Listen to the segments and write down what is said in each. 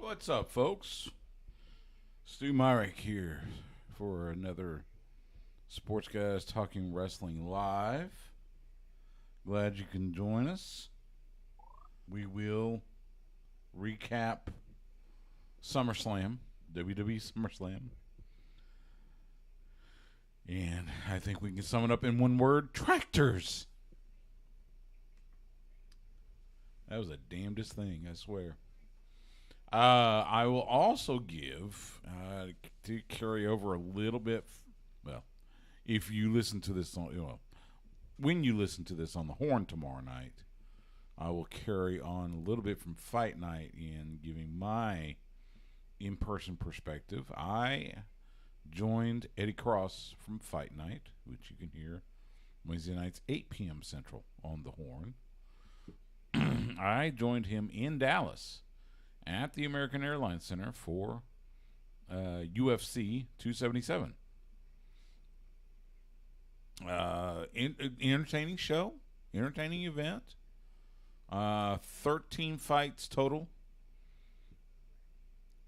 What's up, folks? Stu Myrick here for another Sports Guys Talking Wrestling Live. Glad you can join us. We will recap SummerSlam, WWE SummerSlam. And I think we can sum it up in one word: tractors. That was the damnedest thing, I swear. I will also give to carry over a little bit. Well, if you listen to this when you listen to this on the Horn tomorrow night, I will carry on a little bit from Fight Night in giving my in-person perspective. I joined Eddie Cross from Fight Night, which you can hear Wednesday nights 8 p.m. Central on the Horn. I joined him in Dallas at the American Airlines Center for UFC 277. Entertaining show, entertaining event. 13 fights total.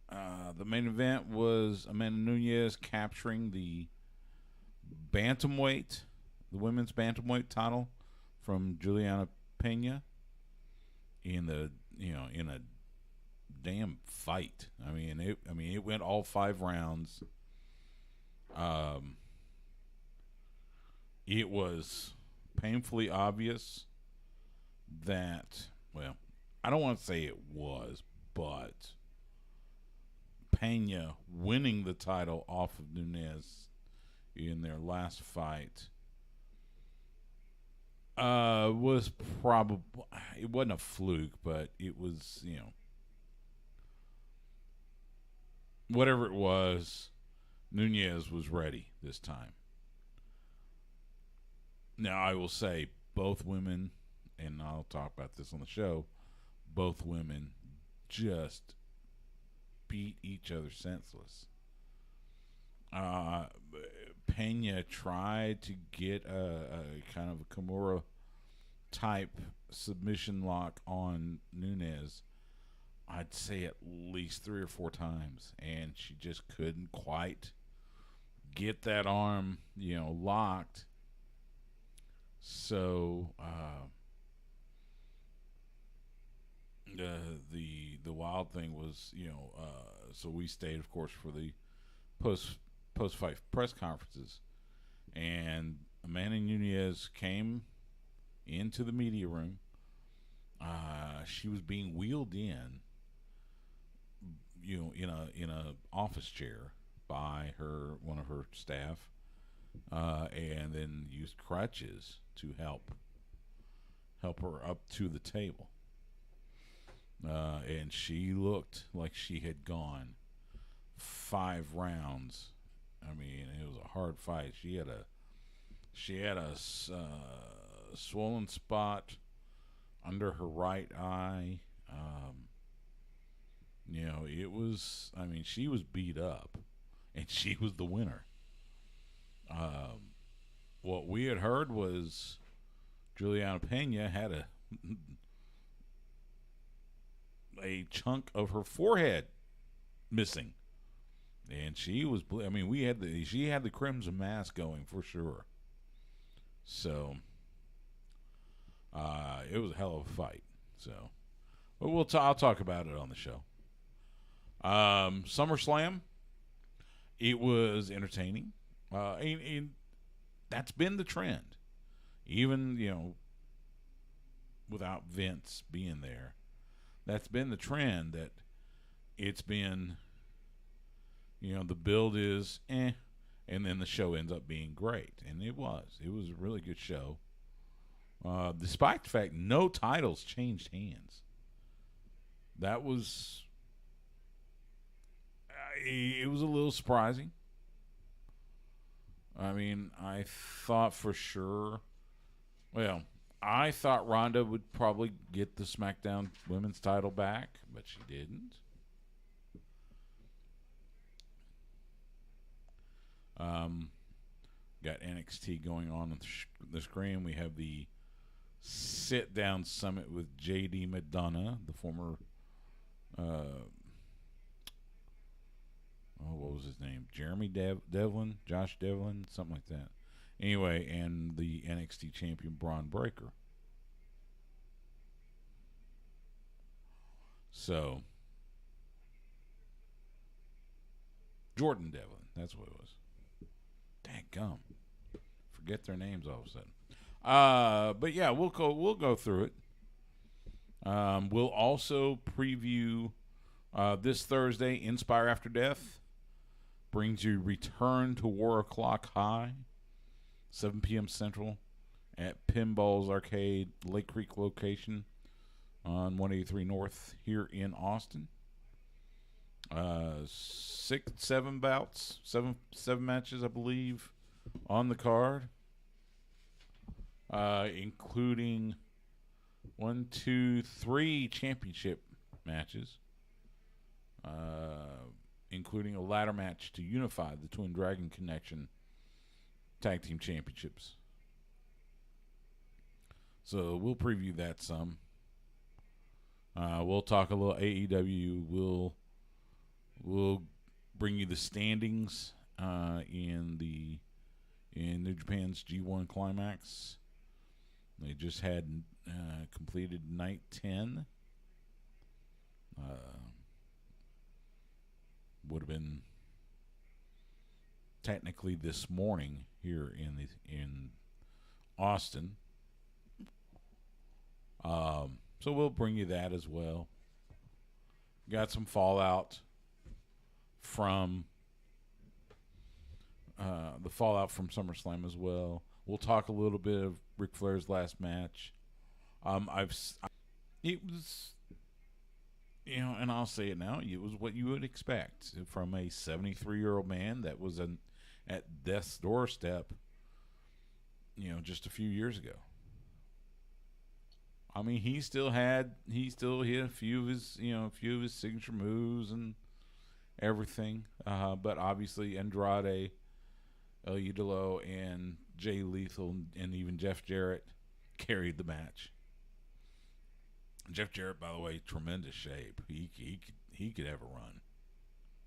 The main event was Amanda Nunes capturing the bantamweight, the women's bantamweight title from Juliana Pena in a damn fight. It went all 5 rounds. It was painfully obvious that, well, I don't want to say it was, but Pena winning the title off of Nunes in their last fight was probably, it wasn't a fluke, but it was, whatever it was, Nunes was ready this time. Now, I will say both women, and I'll talk about this on the show, both women just beat each other senseless. Pena tried to get a kind of a Kimura type submission lock on Nunes, I'd say at least 3 or 4 times, and she just couldn't quite get that arm, locked. So the wild thing was, so we stayed, of course, for the post fight press conferences, and Amanda Nunes came into the media room. She was being wheeled in, in a office chair by one of her staff, and then used crutches to help her up to the table. And she looked like she had gone 5 rounds. I mean, it was a hard fight. She had a swollen spot under her right eye. It was, she was beat up, and she was the winner. What we had heard was Juliana Pena had a chunk of her forehead missing, and she was. She had the crimson mask going for sure. So it was a hell of a fight. So, but I'll talk about it on the show. SummerSlam, it was entertaining. And that's been the trend, even without Vince being there. That's been the trend, that it's been, the build is and then the show ends up being great, and it was a really good show. Despite the fact no titles changed hands, that was it was a little surprising. I thought for sure. Well, I thought Ronda would probably get the SmackDown Women's title back, but she didn't. Got NXT going on the screen. We have the sit-down summit with JD McDonough, the former oh, what was his name? Jeremy Devlin, Josh Devlin, something like that. Anyway, and the NXT champion Braun Breaker. So Jordan Devlin, that's what it was. Dadgum. Forget their names all of a sudden. But yeah, we'll go through it. We'll also preview this Thursday. Inspire After Death brings you Return to War O'Clock High, 7 p.m. Central at Pinball's Arcade, Lake Creek location on 183 North here in Austin. 7 bouts, seven matches, I believe, on the card, including 1, 2, 3 championship matches, including a ladder match to unify the Twin Dragon Connection Tag Team Championships. So we'll preview that some. We'll talk a little AEW. We'll bring you the standings in New Japan's G1 Climax. They just had completed night 10. Would have been technically this morning here in Austin. So we'll bring you that as well. Got some fallout from SummerSlam as well. We'll talk a little bit of Ric Flair's last match. It was, and I'll say it now. It was what you would expect from a 73-year-old man that was at death's doorstep. Just a few years ago. I mean, he still hit a few of his signature moves and everything. But obviously Andrade, El Idolo, and Jay Lethal, and even Jeff Jarrett carried the match. Jeff Jarrett, by the way, tremendous shape. He could have a run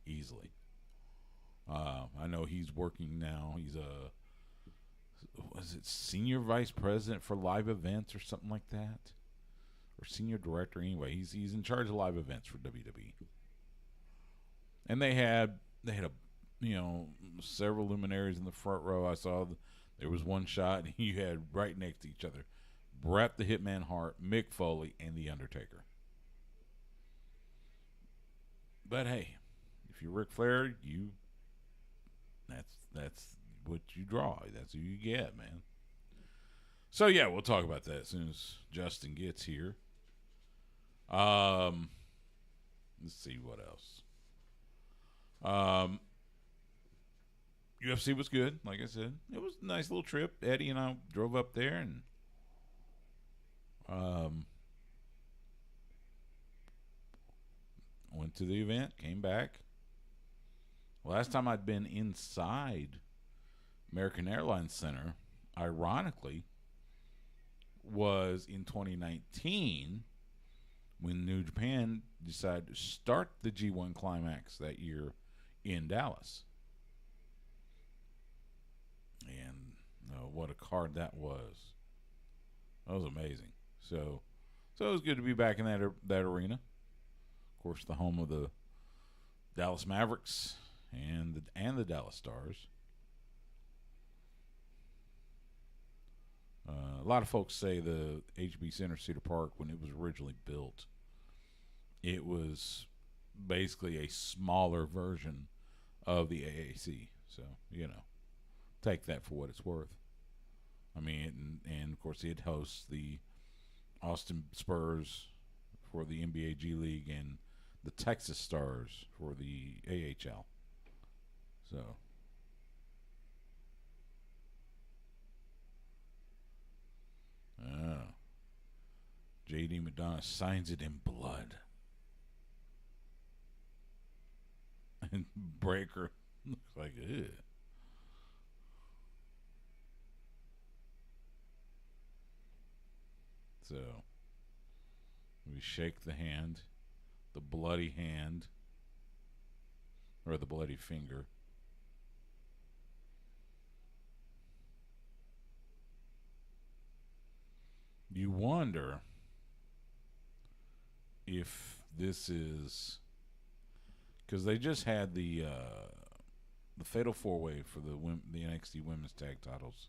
easily. I know he's working now. He's senior vice president for live events or something like that, or senior director. Anyway, he's in charge of live events for WWE. And they had several luminaries in the front row. I saw there was one shot you had right next to each other: Bret the Hitman Hart, Mick Foley, and The Undertaker. But hey, if you're Ric Flair, that's what you draw. That's who you get, man. So yeah, we'll talk about that as soon as Justin gets here. Let's see what else. UFC was good, like I said. It was a nice little trip. Eddie and I drove up there and went to the event, came back. Last time I'd been inside American Airlines Center, ironically, was in 2019 when New Japan decided to start the G1 Climax that year in Dallas. And what a card that was. That was amazing. So it was good to be back in that arena. Of course, the home of the Dallas Mavericks and the Dallas Stars. A lot of folks say the HB Center Cedar Park, when it was originally built, it was basically a smaller version of the AAC. So, take that for what it's worth. I mean, and of course, it hosts the Austin Spurs for the NBA G League and the Texas Stars for the AHL. So, J.D. McDonough signs it in blood. And Breaker looks like, ew. So, we shake the hand, the bloody hand. or the bloody finger. You wonder if this is because they just had the Fatal 4-Way for the NXT Women's Tag Titles,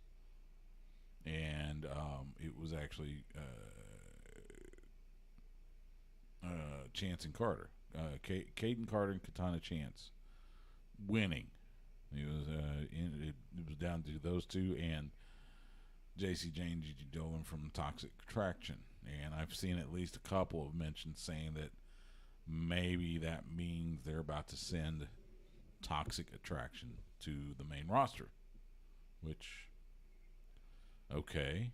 and it was actually Chance and Carter, Caden Carter and Katana Chance winning. It was down to those two and JC Jane Gigi Dolan from Toxic Attraction, and I've seen at least a couple of mentions saying that maybe that means they're about to send Toxic Attraction to the main roster, which, okay.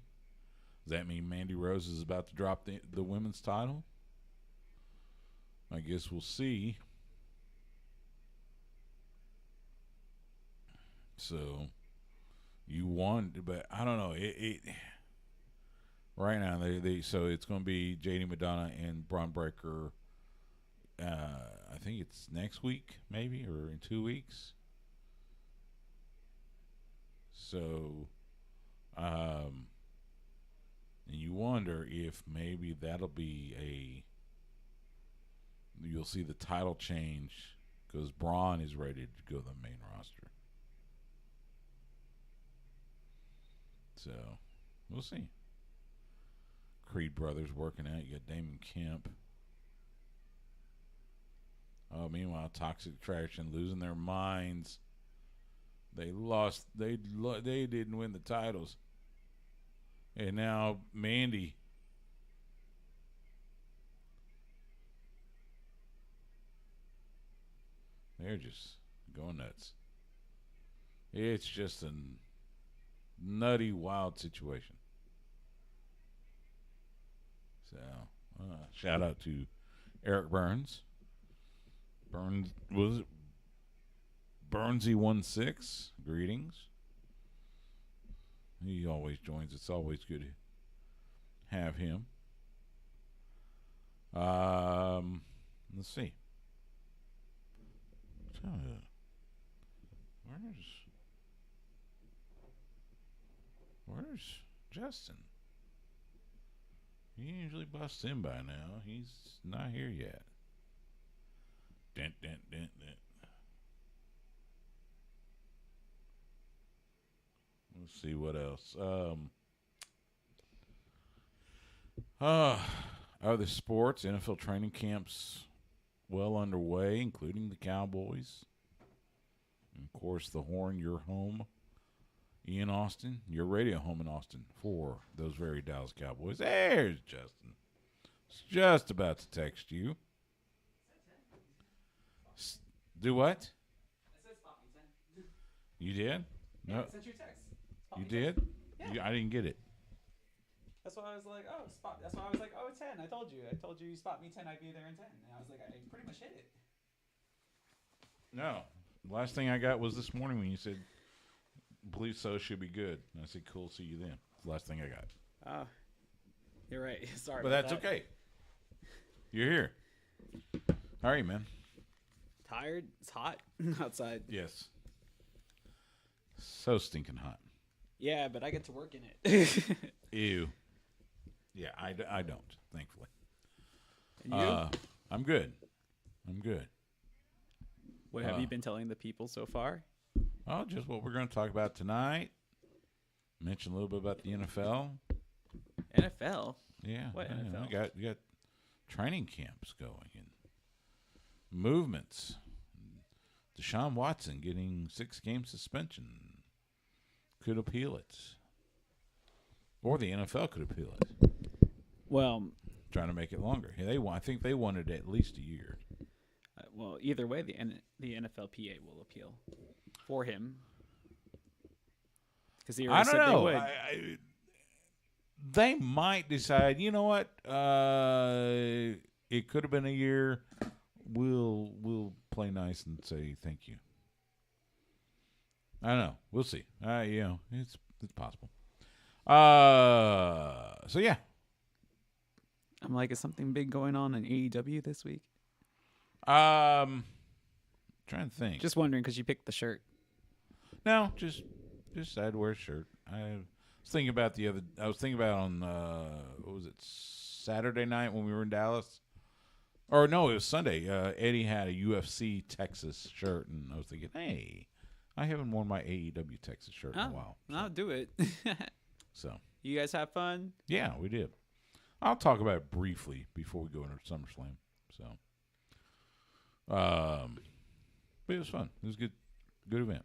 Does that mean Mandy Rose is about to drop the women's title? I guess we'll see. So, you won, but I don't know. It right now, so it's going to be JD Madonna and Braun Breaker. I think it's next week, maybe, or in 2 weeks. So, and you wonder if maybe that'll be you'll see the title change because Braun is ready to go to the main roster. So, we'll see. Creed brothers working out. You got Damon Kemp. Oh, meanwhile, Toxic Attraction losing their minds. They lost. They didn't win the titles. And now Mandy. They're just going nuts. It's just a nutty, wild situation. So, shout out to Eric Burns. Was it Burnsy16? Greetings. He always joins. It's always good to have him. Let's see. Where's Justin? He usually busts in by now. He's not here yet. Dent. Let's see what else. Other sports, NFL training camps well underway, including the Cowboys. And of course, the Horn, your home in Austin, your radio home in Austin for those very Dallas Cowboys. There's Justin. It's just about to text you. Do what? I said spot me 10. You did? Yeah, No. I sent you a text. Spot You me 10. did? Yeah. I didn't get it. That's why I was like, oh, spot. That's why I was like, oh, 10. I told you spot me 10, I'd be there in 10. And I was like, I pretty much hit it. No. The last thing I got was this morning when you said, believe so, should be good. And I said, cool, see you then. The last thing I got. Oh, you're right. Sorry. But that's okay. You're here. How are you, man? Tired? It's hot outside. Yes. So stinking hot. Yeah, but I get to work in it. Ew. Yeah, I don't, thankfully. And you? I'm good. What have you been telling the people so far? Oh, just what we're going to talk about tonight. Mention a little bit about the NFL. NFL? Yeah. What yeah, NFL? We got training camps going and movements. Deshaun Watson getting 6-game suspension. Could appeal it. Or the NFL could appeal it. Well, trying to make it longer. I think they wanted at least a year. Well, either way, the NFLPA will appeal for him. Because he already I don't said know. they would. They might decide, you know what? It could have been a year. We'll play nice and say thank you. I don't know. We'll see. It's possible. So yeah. I'm like, is something big going on in AEW this week? Trying to think. Just wondering because you picked the shirt. No, just I'd wear a shirt. I was thinking about on what was it, Saturday night when we were in Dallas, or no, it was Sunday. Eddie had a UFC Texas shirt, and I was thinking, hey, I haven't worn my AEW Texas shirt in a while. So. I'll do it. So you guys have fun? Yeah, we did. I'll talk about it briefly before we go into SummerSlam. So, but it was fun. It was a good event,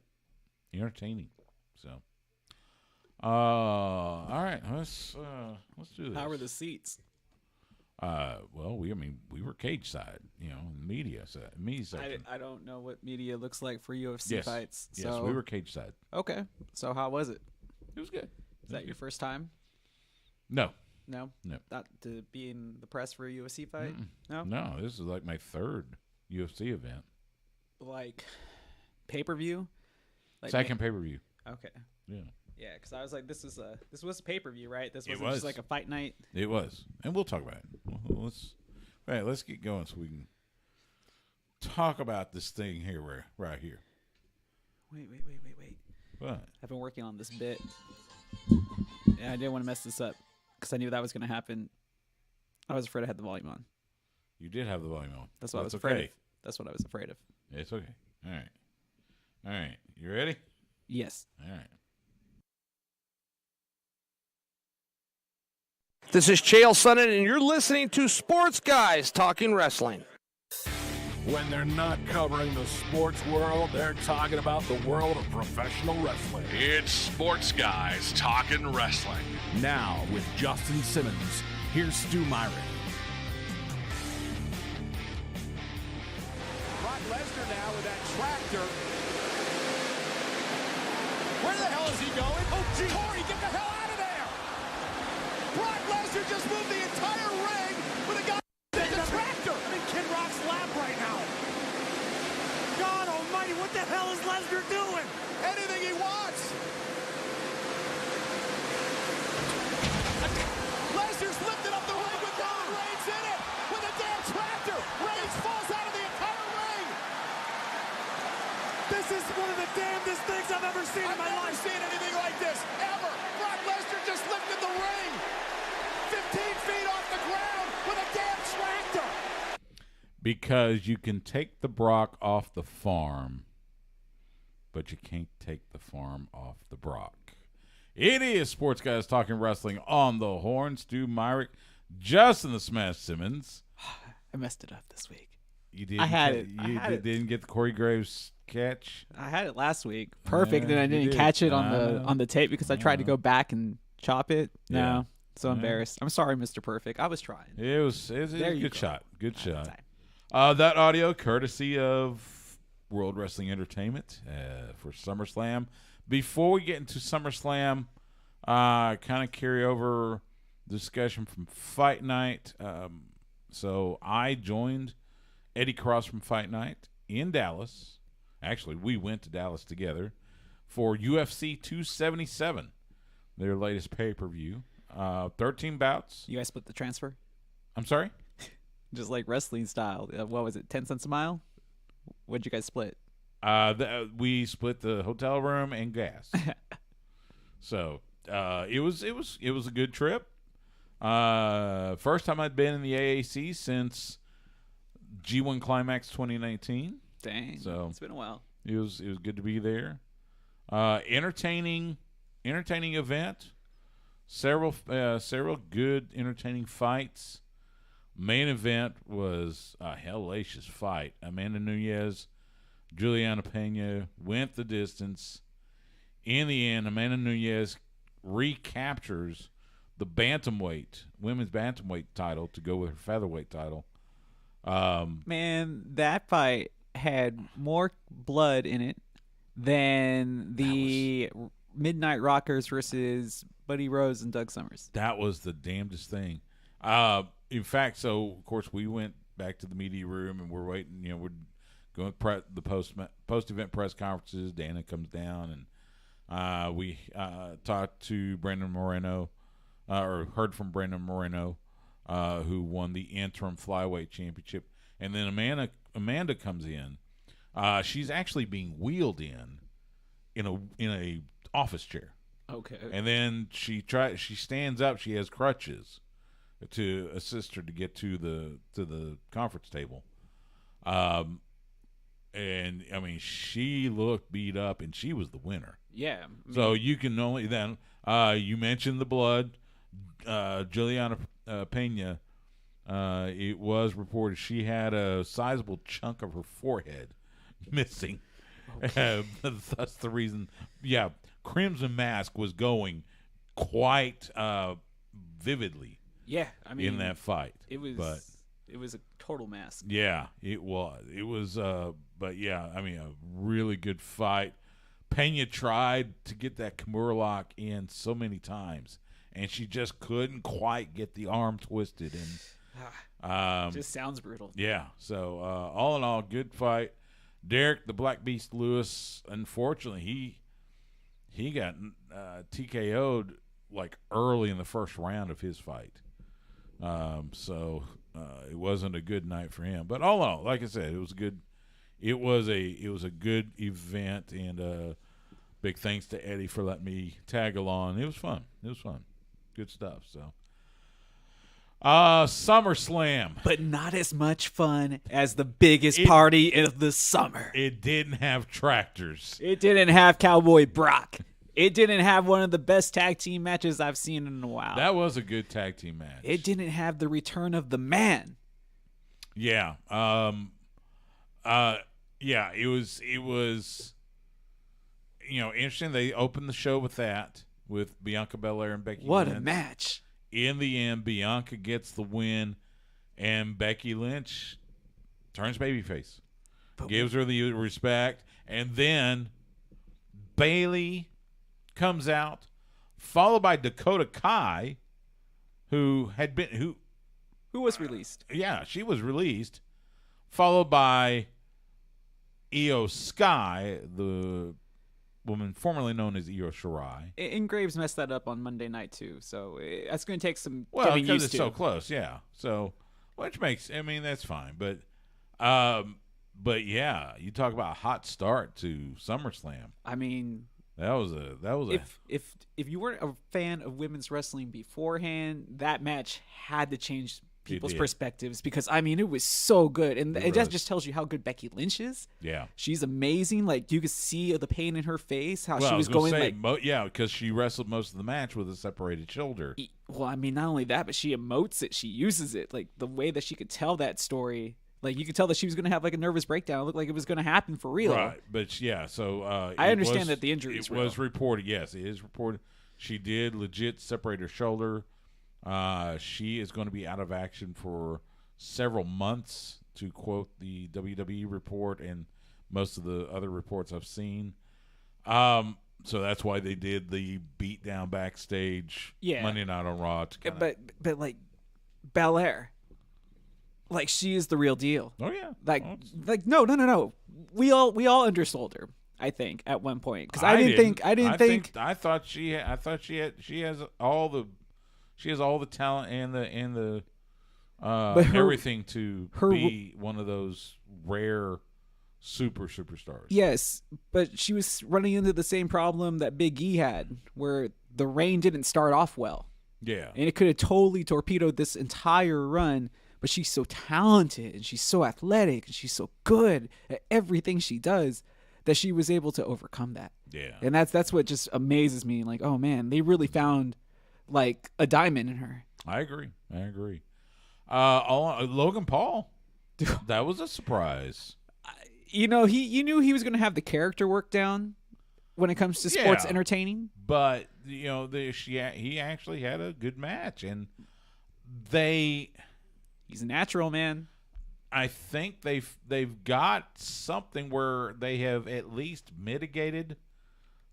entertaining. So, all right, let's do this. How were the seats? Well, we were cage side, media section. I don't know what media looks like for UFC fights. So. Yes, we were cage side. Okay, so how was it? It was good. Is that your first time? No. No. Not to be in the press for a UFC fight. Mm-mm. No, this is like my third UFC event. Like pay-per-view. Second pay-per-view. Okay. Yeah. Yeah, because I was like, this was a pay-per-view, right? This wasn't was just like a fight night. It was, and we'll talk about it. Let's get going so we can talk about this thing here, right here. Wait. What? I've been working on this bit. Yeah, I didn't want to mess this up because I knew that was going to happen. I was afraid I had the volume on. You did have the volume on. That's what I was afraid of. That's what I was afraid of. It's okay. All right. You ready? Yes. All right. This is Chael Sonnen, and you're listening to Sports Guys Talking Wrestling. When they're not covering the sports world, they're talking about the world of professional wrestling. It's Sports Guys Talking Wrestling. Now, with Justin Simmons, here's Stu Myrick. Brock Lesnar now with that tractor. Where the hell is he going? Oh, gee. Corey, get the hell out of there! Brock Lesnar just moved the entire ring with a guy in the tractor. I'm in Kid Rock's lap right now. God almighty, what the hell is Lesnar doing? Anything he wants. Lesnar's lifted up the ring with Roman Reigns in it with a damn tractor. Reigns falls out of the entire ring. This is one of the damnedest things I've ever seen in my life. I've never seen anything like this, ever. Brock Lesnar just lifted the ring 15 feet off the ground with a damn tractor. Because you can take the Brock off the farm, but you can't take the farm off the Brock. It is Sports Guys Talking Wrestling on the Horn. Stu Myrick, Justin the Smash Simmons. I messed it up this week. You did. I had it. Didn't get the Corey Graves catch. I had it last week. Perfect. Yeah, and I didn't catch it on the tape because I tried to go back and chop it. No. Yeah. So embarrassed. I'm sorry, Mr. Perfect. I was trying. It was a good go. shot. Good shot. That audio courtesy of World Wrestling Entertainment for SummerSlam. Before we get into SummerSlam, kind of carry over discussion from Fight Night. So I joined Eddie Cross from Fight Night in Dallas. Actually, we went to Dallas together for UFC 277, their latest pay-per-view. 13 bouts. You guys split the transfer? I'm sorry? Just like wrestling style. What was it, 10 cents a mile? What'd you guys split? We split the hotel room and gas. So it was a good trip. First time I'd been in the AAC since G1 Climax 2019. Dang. So it's been a while. It was good to be there. Entertaining event. Several good entertaining fights. Main event was a hellacious fight. Amanda Nunes, Juliana Pena went the distance. In the end, Amanda Nunes recaptures the women's bantamweight title to go with her featherweight title. Man, that fight had more blood in it than the Midnight Rockers versus Buddy Rose and Doug Summers. That was the damnedest thing. In fact, so of course we went back to the media room and we're waiting. We're going to the post-event press conferences. Dana comes down and we talked to Brandon Moreno, or heard from Brandon Moreno, who won the interim flyweight championship. And then Amanda comes in. She's actually being wheeled in a office chair. Okay. And then she stands up. She has crutches to assist her to get to the conference table. And I mean, she looked beat up, and she was the winner. Yeah. So you can only then. You mentioned the blood. Juliana Pena. It was reported she had a sizable chunk of her forehead missing. Okay. That's the reason. Yeah, Crimson Mask was going quite vividly. Yeah, I mean, in that fight, it was a total mask. Yeah, it was. But yeah, I mean, a really good fight. Pena tried to get that Kimura lock in so many times, and she just couldn't quite get the arm twisted. And just sounds brutal. Yeah. So all in all, good fight. Derek the Black Beast Lewis, unfortunately, he got TKO'd like early in the first round of his fight. So it wasn't a good night for him. But all in all, like I said, it was good. It was a good event, and big thanks to Eddie for letting me tag along. It was fun. Good stuff. So SummerSlam. But not as much fun as the biggest party of the summer. It didn't have tractors. It didn't have Cowboy Brock. It didn't have one of the best tag team matches I've seen in a while. That was a good tag team match. It didn't have the return of the man. Yeah. Yeah, it was interesting. They opened the show with that, with Bianca Belair and Becky Lynch. What a match. In the end, Bianca gets the win, and Becky Lynch turns babyface. Gives her the respect, and then Bayley comes out, followed by Dakota Kai, who was released. Yeah, she was released, followed by Io Sky, the woman formerly known as Io Shirai. And Graves messed that up on Monday night too, so that's going to take some well getting because used it's to. so close, yeah. So which makes that's fine, but yeah, you talk about a hot start to SummerSlam. I mean, that was a if you weren't a fan of women's wrestling beforehand, that match had to change people's perspectives, because I mean, it was so good, and it just tells you how good Becky Lynch is. Yeah, she's amazing. Like, you could see the pain in her face, how she was going because she wrestled most of the match with a separated shoulder. Well, I mean, not only that, but she emotes it, she uses it, like the way that she could tell that story. Like, you could tell that she was going to have like a nervous breakdown. It looked like it was going to happen for real. Right, but yeah, so I understand that the injury is real. It was reported. Yes, it is reported. She did legit separate her shoulder. She is going to be out of action for several months, to quote the WWE report and most of the other reports I've seen. So that's why they did the beatdown backstage Monday Night on Raw. But like Belair, like, she is the real deal. Oh yeah. Like no. We all undersold her, I think, at one point, because I thought she has all the talent and the everything to be one of those rare superstars. Yes, but she was running into the same problem that Big E had, where the reign didn't start off well. Yeah. And it could have totally torpedoed this entire run, but she's so talented and she's so athletic and she's so good at everything she does that she was able to overcome that. Yeah. And that's what just amazes me. Like, oh man, they really found like a diamond in her. I agree. Logan Paul, that was a surprise. You knew he was going to have the character work down when it comes to sports entertaining. But he actually had a good match, and he's a natural, man. I think they've got something where they have at least mitigated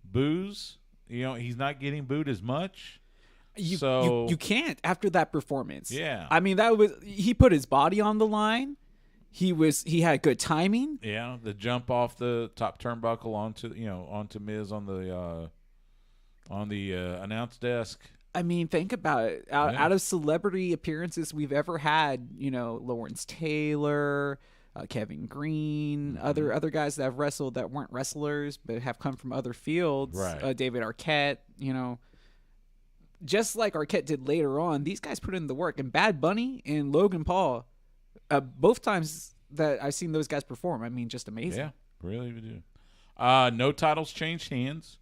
boos. He's not getting booed as much. You can't after that performance. Yeah. I mean, he put his body on the line. He had good timing. Yeah, the jump off the top turnbuckle onto Miz on the announce desk. I mean, think about it. Out of celebrity appearances we've ever had, Lawrence Taylor, Kevin Green, other guys that have wrestled that weren't wrestlers but have come from other fields. Right. David Arquette, just like Arquette did later on, these guys put in the work. And Bad Bunny and Logan Paul, both times that I've seen those guys perform, I mean, just amazing. Yeah, really we do. No titles changed hands.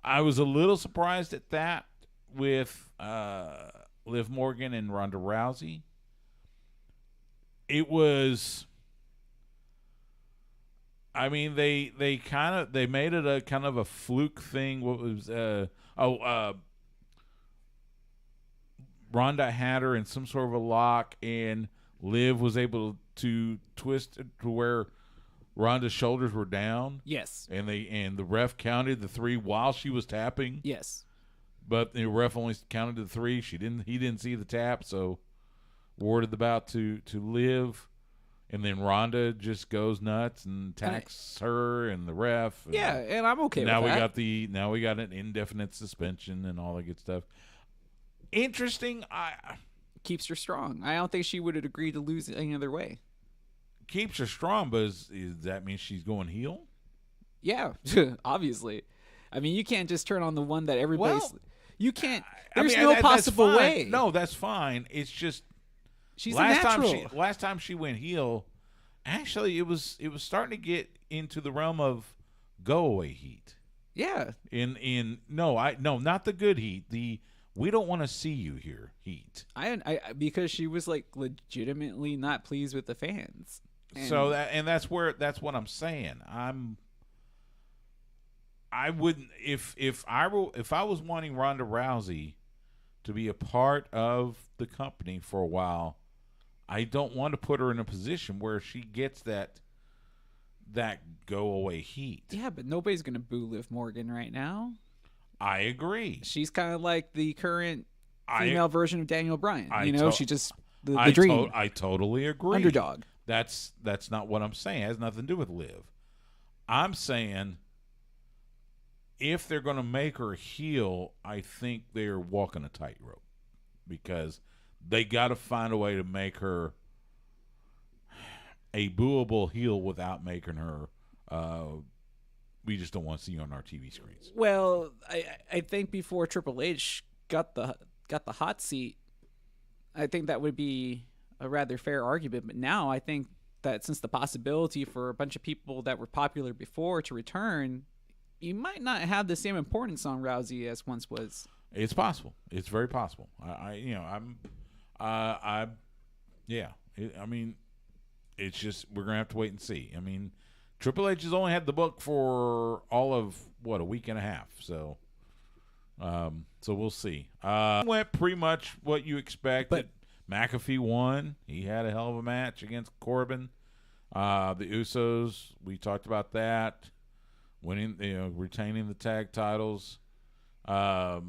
I was a little surprised at that with Liv Morgan and Ronda Rousey. It was, I mean, they made it a kind of a fluke thing. What was Ronda had her in some sort of a lock, and Liv was able to twist it to where Ronda's shoulders were down. Yes. And the ref counted the 3 while she was tapping. Yes. But the ref only counted the 3. He didn't see the tap, so awarded the bout to Liv. And then Ronda just goes nuts and attacks her and the ref. And I'm okay with that. Now we got an indefinite suspension and all that good stuff. Interesting. Keeps her strong. I don't think she would have agreed to lose any other way. Keeps her strong, but does that mean she's going heel? Yeah, obviously. I mean, you can't just turn on the one that everybody's. You can't. There's no possible way. No, that's fine. It's just she's a natural. Last time she went heel, actually, it was starting to get into the realm of go away heat. Yeah. Not the good heat. The we don't want to see you here heat. I because she was like legitimately not pleased with the fans. So that's what I'm saying. I wouldn't if I was wanting Ronda Rousey to be a part of the company for a while, I don't want to put her in a position where she gets that go away heat. Yeah, but nobody's gonna boo Liv Morgan right now. I agree. She's kind of like the current female version of Daniel Bryan. She just the dream. I totally agree. Underdog. That's not what I'm saying. It has nothing to do with Liv. I'm saying if they're going to make her heel, I think they're walking a tightrope because they got to find a way to make her a booable heel without making her we just don't want to see you on our TV screens. Well, I think before Triple H got the hot seat, I think that would be a rather fair argument. But now I think that since the possibility for a bunch of people that were popular before to return, you might not have the same importance on Rousey as once was. It's possible. It's very possible. It's just we're gonna have to wait and see. I mean, Triple H has only had the book for all of a week and a half. So we'll see. Went pretty much what you expected. McAfee won. He had a hell of a match against Corbin. The Usos, we talked about that. Winning, retaining the tag titles. Were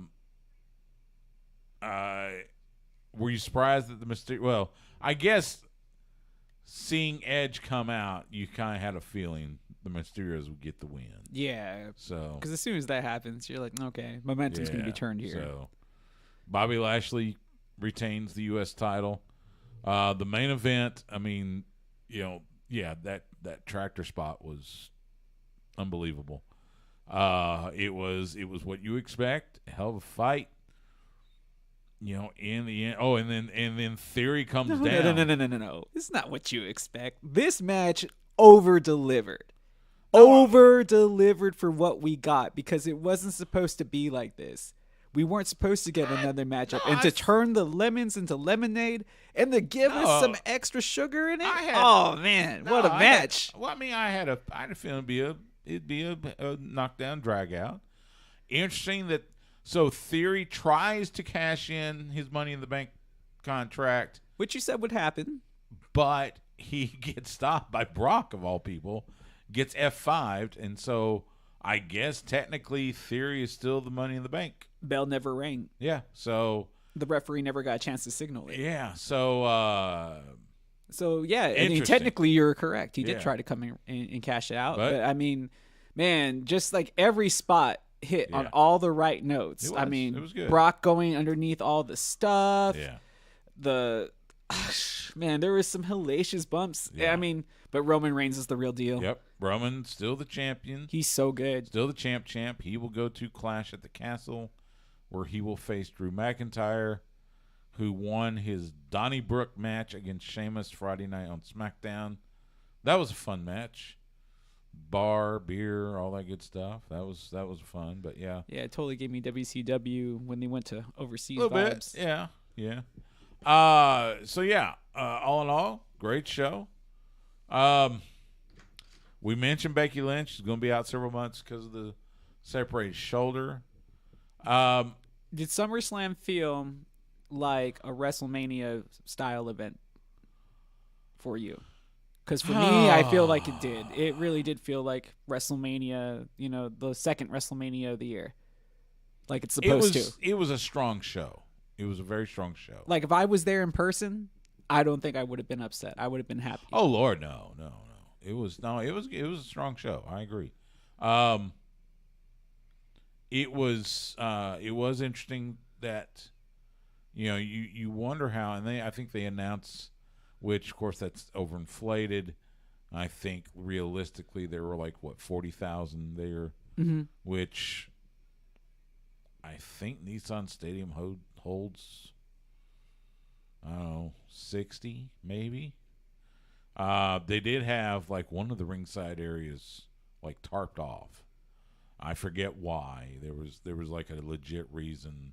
you surprised that the Mysterio? Well, I guess seeing Edge come out, you kind of had a feeling the Mysterios would get the win. Yeah. So because as soon as that happens, you're like, okay, momentum's going to be turned here. So Bobby Lashley retains the U.S. title. The main event, I mean, that tractor spot was unbelievable. It was what you expect. A hell of a fight. In the end. Oh, and then Theory comes down. No. It's not what you expect. This match over-delivered. Over-delivered for what we got because it wasn't supposed to be like this. We weren't supposed to get another matchup and to turn the lemons into lemonade and to give us some extra sugar in it. What a match! I had a feeling it'd be a knockdown drag out. Interesting that Theory tries to cash in his Money in the Bank contract, which you said would happen, but he gets stopped by Brock of all people, gets F5'd, and so I guess technically Theory is still the Money in the Bank. Bell never rang. Yeah, so the referee never got a chance to signal it. Yeah, so yeah, I mean, technically you're correct. He did try to come in and cash it out, but I mean, man, just like every spot hit on all the right notes. It was good. Brock going underneath all the stuff. Yeah. The Man, there was some hellacious bumps. Yeah. I mean, but Roman Reigns is the real deal. Yep. Roman, still the champion. He's so good. Still the champ. He will go to Clash at the Castle, where he will face Drew McIntyre, who won his Donnybrook match against Sheamus Friday night on SmackDown. That was a fun match. Bar, beer, all that good stuff. That was fun. But yeah, it totally gave me WCW when they went to overseas a little vibes. bit. Yeah. So yeah, all in all, great show. We mentioned Becky Lynch is going to be out several months because of the separated shoulder. Did SummerSlam feel like a WrestleMania style event for you? Because for me, I feel like it did. It really did feel like WrestleMania, the second WrestleMania of the year. Like it's supposed to. It was a strong show. It was a very strong show. Like if I was there in person, I don't think I would have been upset. I would have been happy. Oh Lord, no. It was a strong show. I agree. It was interesting that you wonder how, and I think they announced, which of course that's overinflated. I think realistically there were 40,000 there, which I think Nissan Stadium holds, I don't know, 60 maybe. They did have one of the ringside areas tarped off. I forget why. There was a legit reason.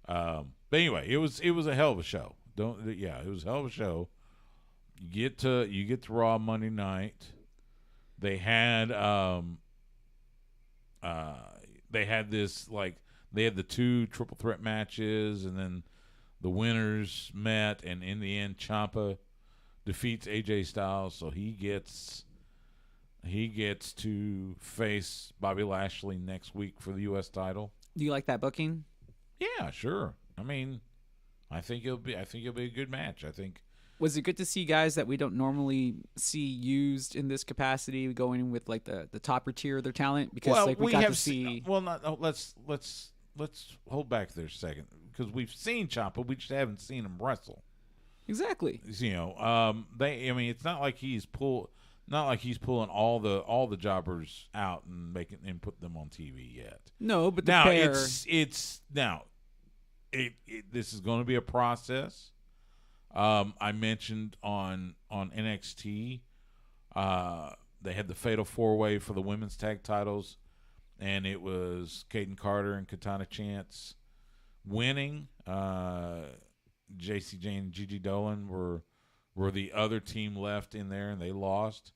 But anyway, it was a hell of a show. It was a hell of a show. You get to Raw Monday night. They had this they had the 2 triple threat matches, and then the winners met, and in the end Ciampa defeats AJ Styles, so he gets to face Bobby Lashley next week for the U.S. title. Do you like that booking? Yeah, sure. I mean, I think it'll be a good match. I think. Was it good to see guys that we don't normally see used in this capacity going with the topper tier of their talent? Because we got to see. Let's hold back there a second, because we've seen Ciampa, we just haven't seen him wrestle. Exactly. It's not like he's pulling all the jobbers out and put them on TV yet. No, but now pair... this is going to be a process. I mentioned on NXT, they had the Fatal 4-Way for the women's tag titles, and it was Kaden Carter and Katana Chance winning. JC Jane and Gigi Dolan were the other team left in there, and they lost.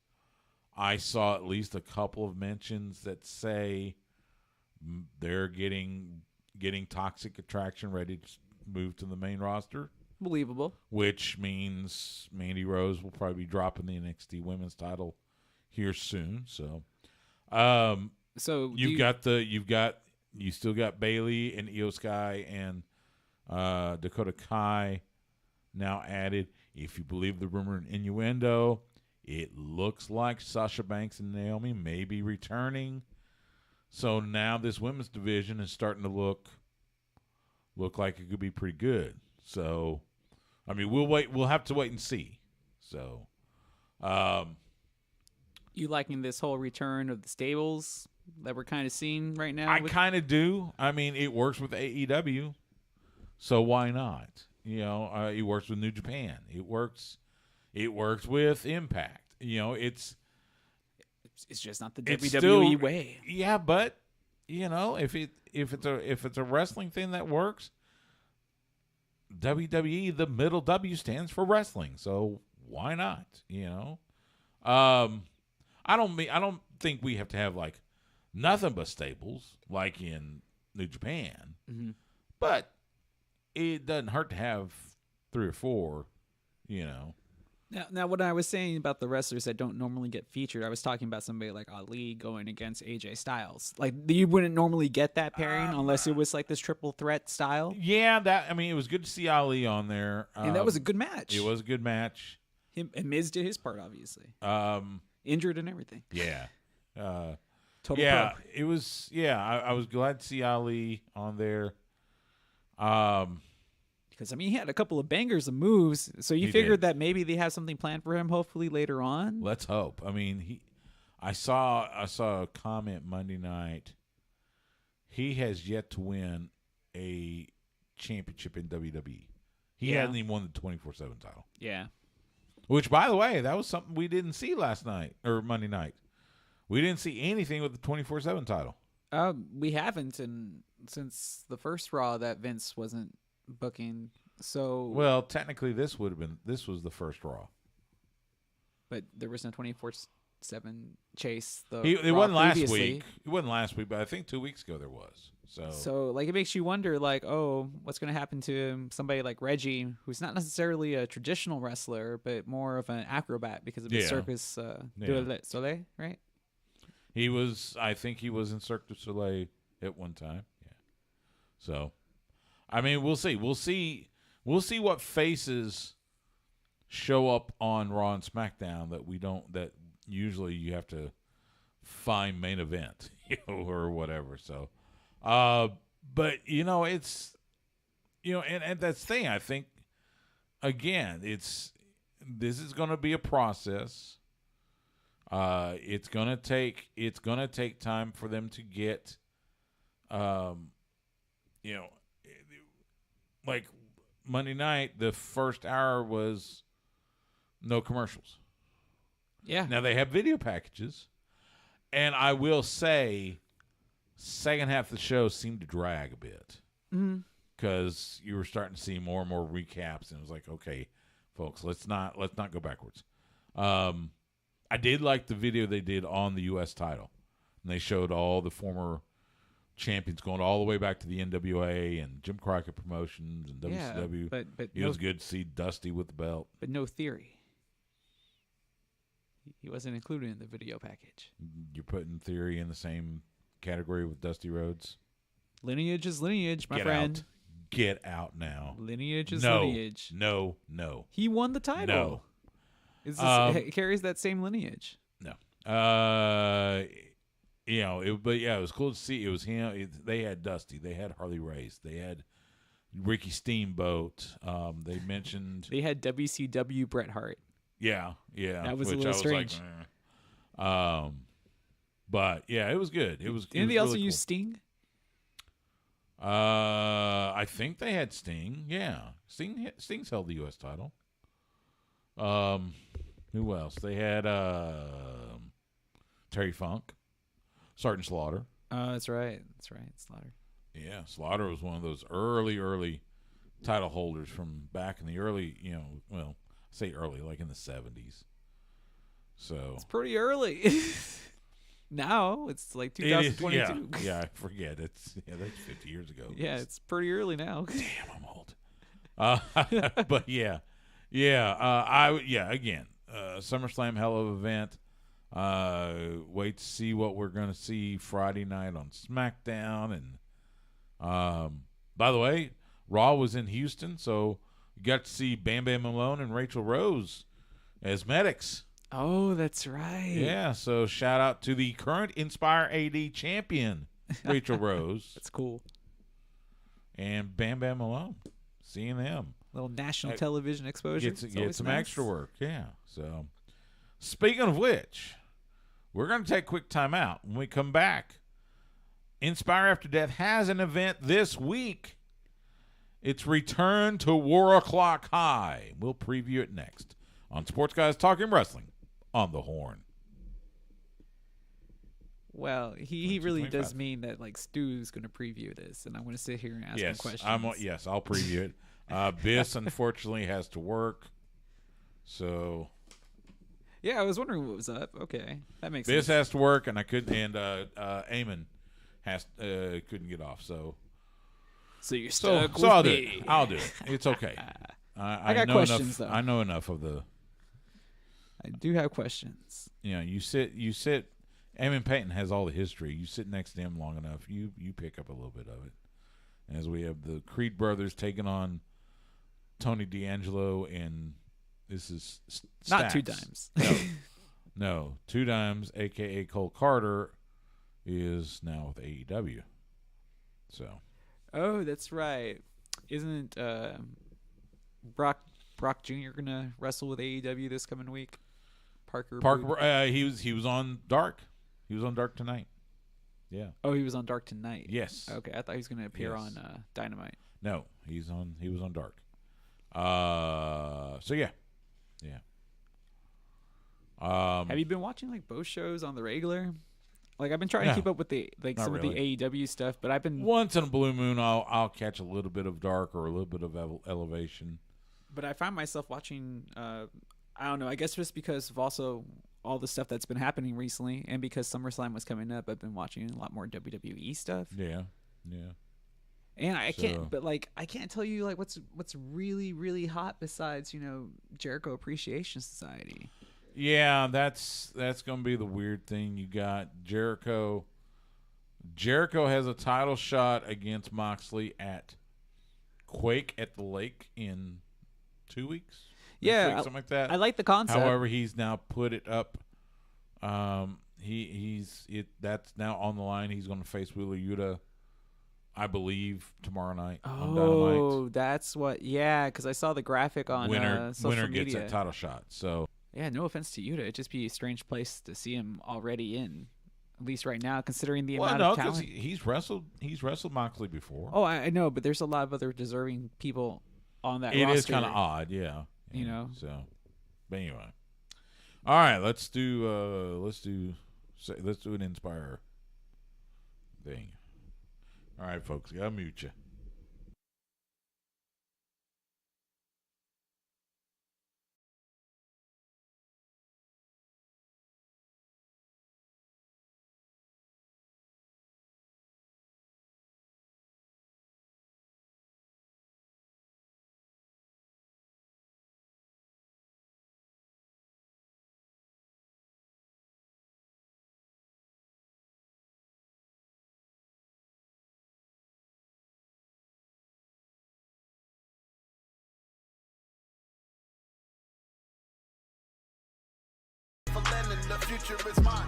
I saw at least a couple of mentions that say they're getting Toxic Attraction ready to move to the main roster. Believable. Which means Mandy Rose will probably be dropping the NXT Women's title here soon. So, you still got Bayley and Io Sky and Dakota Kai now added. If you believe the rumor and innuendo, it looks like Sasha Banks and Naomi may be returning. So now this women's division is starting to look like it could be pretty good. So, I mean, we'll have to wait and see. So, you liking this whole return of the stables that we're kind of seeing right now? I kind of do. I mean, it works with AEW, so why not? It works with New Japan. It works with Impact. It's just not the WWE way. Yeah, but if it's a wrestling thing that works, WWE, the middle W stands for wrestling, so why not? I don't think we have to have nothing but stables like in New Japan, but it doesn't hurt to have 3 or 4. Now, what I was saying about the wrestlers that don't normally get featured, I was talking about somebody like Ali going against AJ Styles. You wouldn't normally get that pairing unless it was this triple threat style. Yeah, it was good to see Ali on there. And that was a good match. It was a good match. And Miz did his part, obviously. Injured and everything. Yeah. Total yeah, pro. It was, I was glad to see Ali on there. Because, I mean, he had a couple of bangers of moves, so you He figured did. that maybe they have something planned for him, hopefully, later on. Let's hope. I mean, I saw a comment Monday night. He has yet to win a championship in WWE. He Yeah. hasn't even won the 24/7 title. Yeah. Which, by the way, that was something we didn't see last night or Monday night. We didn't see anything with the 24/7 title. We haven't since the first Raw that Vince wasn't booking. So, Well, technically, this was the first Raw. but there was no 24/7 chase. It wasn't last week. It wasn't last week, but I think 2 weeks ago there was. So, like, it makes you wonder, like, oh, what's going to happen to somebody like Reggie, who's not necessarily a traditional wrestler, but more of an acrobat because of his Circus du Soleil, right? I think he was in Cirque du Soleil at one time. Yeah. So, I mean, we'll see. We'll see what faces show up on Raw and SmackDown that usually you have to find main event, or whatever. So, but it's, and that's the thing. I think, again, this is going to be a process. It's gonna take time for them to get, like Monday night, the first hour was no commercials. Yeah. Now they have video packages, and I will say, second half of the show seemed to drag a bit because you were starting to see more and more recaps, and it was like, okay, folks, let's not go backwards. I did like the video they did on the U.S. title, and they showed all the former champions going all the way back to the NWA and Jim Crockett Promotions and WCW. But it was good to see Dusty with the belt. But no Theory. He wasn't included in the video package. You're putting Theory in the same category with Dusty Rhodes. Lineage is lineage, my friend. Get out now. Lineage is lineage. No. He won the title. No. It carries that same lineage. No. It was cool to see. It was him. They had Dusty. They had Harley Race. They had Ricky Steamboat. They mentioned. They had WCW Bret Hart. Yeah. That was a little strange. But yeah, it was good. It was. Didn't they also use Sting? I think they had Sting. Yeah, Sting's held the U.S. title. Who else? They had Terry Funk, Sergeant Slaughter. That's right. Slaughter. Yeah, Slaughter was one of those early title holders from back in the early, I say early, like in the 70s. So it's pretty early. Now it's like 2022. Yeah, I forget. That's 50 years ago. Yeah, it's pretty early now. Damn, I'm old. But again, SummerSlam, hell of an event. Wait to see what we're going to see Friday night on SmackDown. And by the way, Raw was in Houston, so you got to see Bam Bam Malone and Rachel Rose as medics. Oh, that's right. Yeah, so shout out to the current Inspire AD champion, Rachel Rose. That's cool. And Bam Bam Malone. Seeing them. Little national television exposure. Get some extra work, yeah. So, speaking of which, we're going to take a quick time out. When we come back, Inspire After Death has an event this week. It's Return to War O'Clock High. We'll preview it next on Sports Guys Talking Wrestling on the Horn. Well, he really does mean that, like, Stu's going to preview this, and I'm going to sit here and ask him questions. Yes, I'll preview it. Biss, unfortunately, has to work, so... Yeah, I was wondering what was up. Okay, that makes Biss sense. has to work, and I couldn't, and Eamon couldn't get off, so... So you're stuck with I'll me. do it. I'll do it. It's okay. I got questions, though. I know enough of the... I do have questions. You sit. Eamon Payton has all the history. You sit next to him long enough, you pick up a little bit of it. As we have the Creed brothers taking on Tony D'Angelo, and this is Not Stax. Two Dimes. No, Two Dimes, a.k.a. Cole Carter, is now with AEW. So. Oh, that's right. Isn't Brock Jr. gonna wrestle with AEW this coming week? Parker. He was on Dark. He was on Dark tonight. Yeah. Oh, he was on Dark tonight. Yes. Okay, I thought he was gonna appear on Dynamite. No, he was on Dark. So yeah. Have you been watching like both shows on the regular? Like I've been trying to keep up with the some of the AEW stuff, but I've been once in a blue moon I'll catch a little bit of Dark or a little bit of Elevation. But I find myself watching I don't know, I guess just because of also all the stuff that's been happening recently and because SummerSlam was coming up, I've been watching a lot more WWE stuff. Yeah. And I can't tell you like what's really really hot besides, Jericho Appreciation Society. Yeah, that's going to be the weird thing. You got Jericho. Jericho has a title shot against Moxley at Quake at the Lake in 2 weeks. Yeah, something like that. I like the concept. However, he's now put it up. That's now on the line. He's going to face Wheeler Yuta, I believe, tomorrow night on Dynamite. Oh, that's what. Yeah, because I saw the graphic on social winner media. gets that title shot. So. Yeah, no offense to Yuta. It'd just be a strange place to see him already in, at least right now, considering the amount of talent. He's wrestled Moxley before. Oh, I know, but there's a lot of other deserving people on that roster. It is kind of odd, yeah. So, but anyway. All right, let's do an Inspire thing. All right, folks, gotta mute you.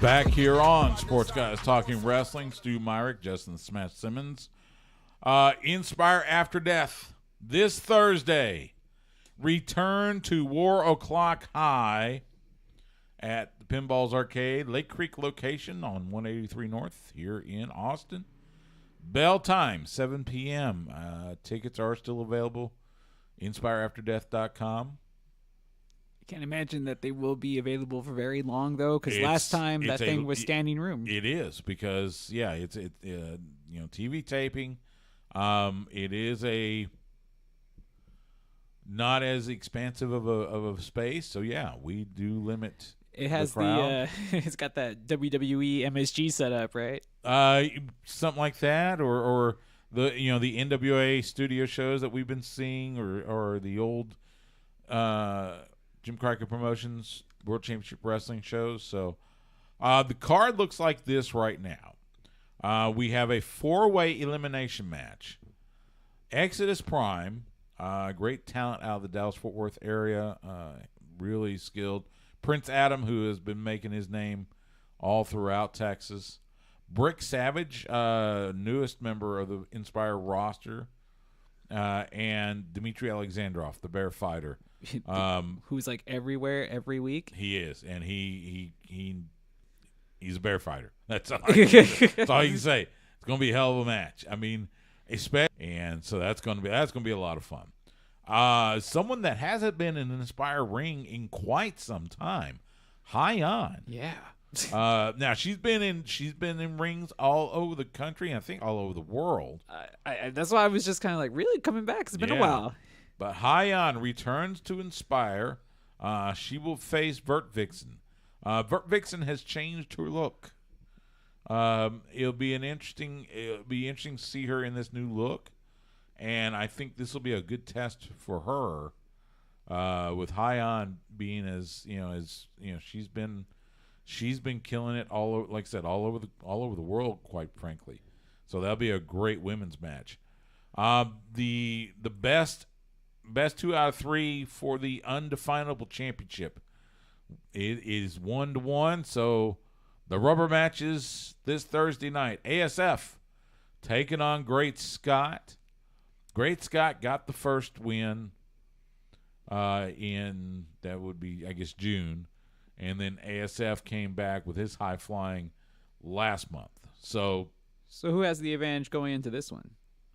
Back here on Sports Guys Talking Wrestling, Stu Myrick, Justin Smash Simmons. Inspire After Death this Thursday. Return to War O'Clock High at the Pinballs Arcade, Lake Creek location on 183 North here in Austin. Bell time, 7 p.m. Tickets are still available. InspireAfterDeath.com. I can't imagine that they will be available for very long, though, because last time that thing was standing room. It is because, it's TV taping. It is a not as expansive of a space, so we do limit. It has it's got that WWE MSG setup, right? Something like that, or the the NWA studio shows that we've been seeing, or the old Jim Crockett Promotions World Championship Wrestling shows. So the card looks like this right now. We have a 4-way elimination match. Exodus Prime, great talent out of the Dallas-Fort Worth area, really skilled. Prince Adam, who has been making his name all throughout Texas. Brick Savage, newest member of the Inspire roster. And Dmitry Alexandrov, the Bear Fighter. Who's like everywhere every week. He is, and he's a Bear Fighter. That's all I can say. It's going to be a hell of a match. I mean, and so that's going to be a lot of fun. Someone that hasn't been in an Inspire ring in quite some time, High On. Yeah. Now she's been in rings all over the country, and I think all over the world. That's why I was just kind of like, really coming back? It's been a while. But High On returns to Inspire. She will face Vert Vixen. Vert Vixen has changed her look. It'll be interesting to see her in this new look, and I think this will be a good test for her. With High On being as she's been killing it all over, like I said, all over the world, quite frankly. So that'll be a great women's match. The best 2 out of 3 for the undefinable championship. It is 1-1. So the rubber matches this Thursday night. ASF taking on Great Scott. Great Scott got the first win. in that would be, I guess, June. And then ASF came back with his high flying last month. So who has the advantage going into this one?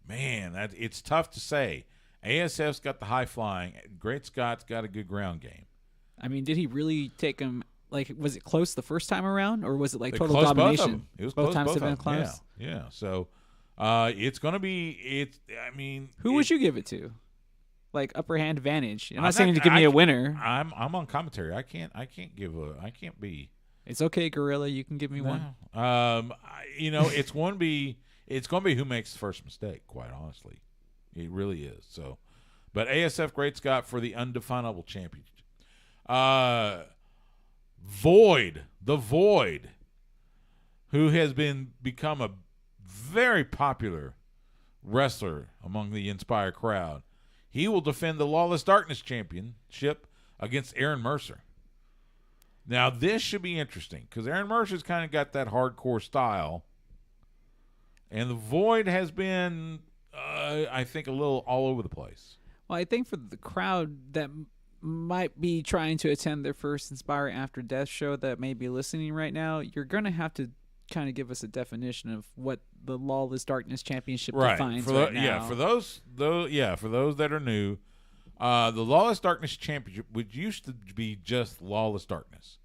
Man, it's tough to say. ASF's got the high flying. Great Scott's got a good ground game. I mean, did he really take him? Like, was it close the first time around, or was it like total close domination? Both of them. It was both close, times both have been of them. close. Yeah. So it's going to be. Who would you give it to? Like upper hand advantage. I'm not I'm saying not- to give me I- a winner. I'm on commentary. I can't be. It's okay, Gorilla. You can give me one. It's going to be who makes the first mistake. Quite honestly, it really is. So, but ASF Great Scott for the undefinable championship. The Void, who has become a very popular wrestler among the Inspire crowd. He will defend the Lawless Darkness Championship against Aaron Mercer. Now, this should be interesting because Aaron Mercer's kind of got that hardcore style. And the Void has been, I think, a little all over the place. Well, I think for the crowd that might be trying to attend their first Inspire After Death show that may be listening right now, you're going to have to kind of give us a definition of what the Lawless Darkness Championship defines right now. Yeah, for those that are new, the Lawless Darkness Championship, which used to be just Lawless Darkness.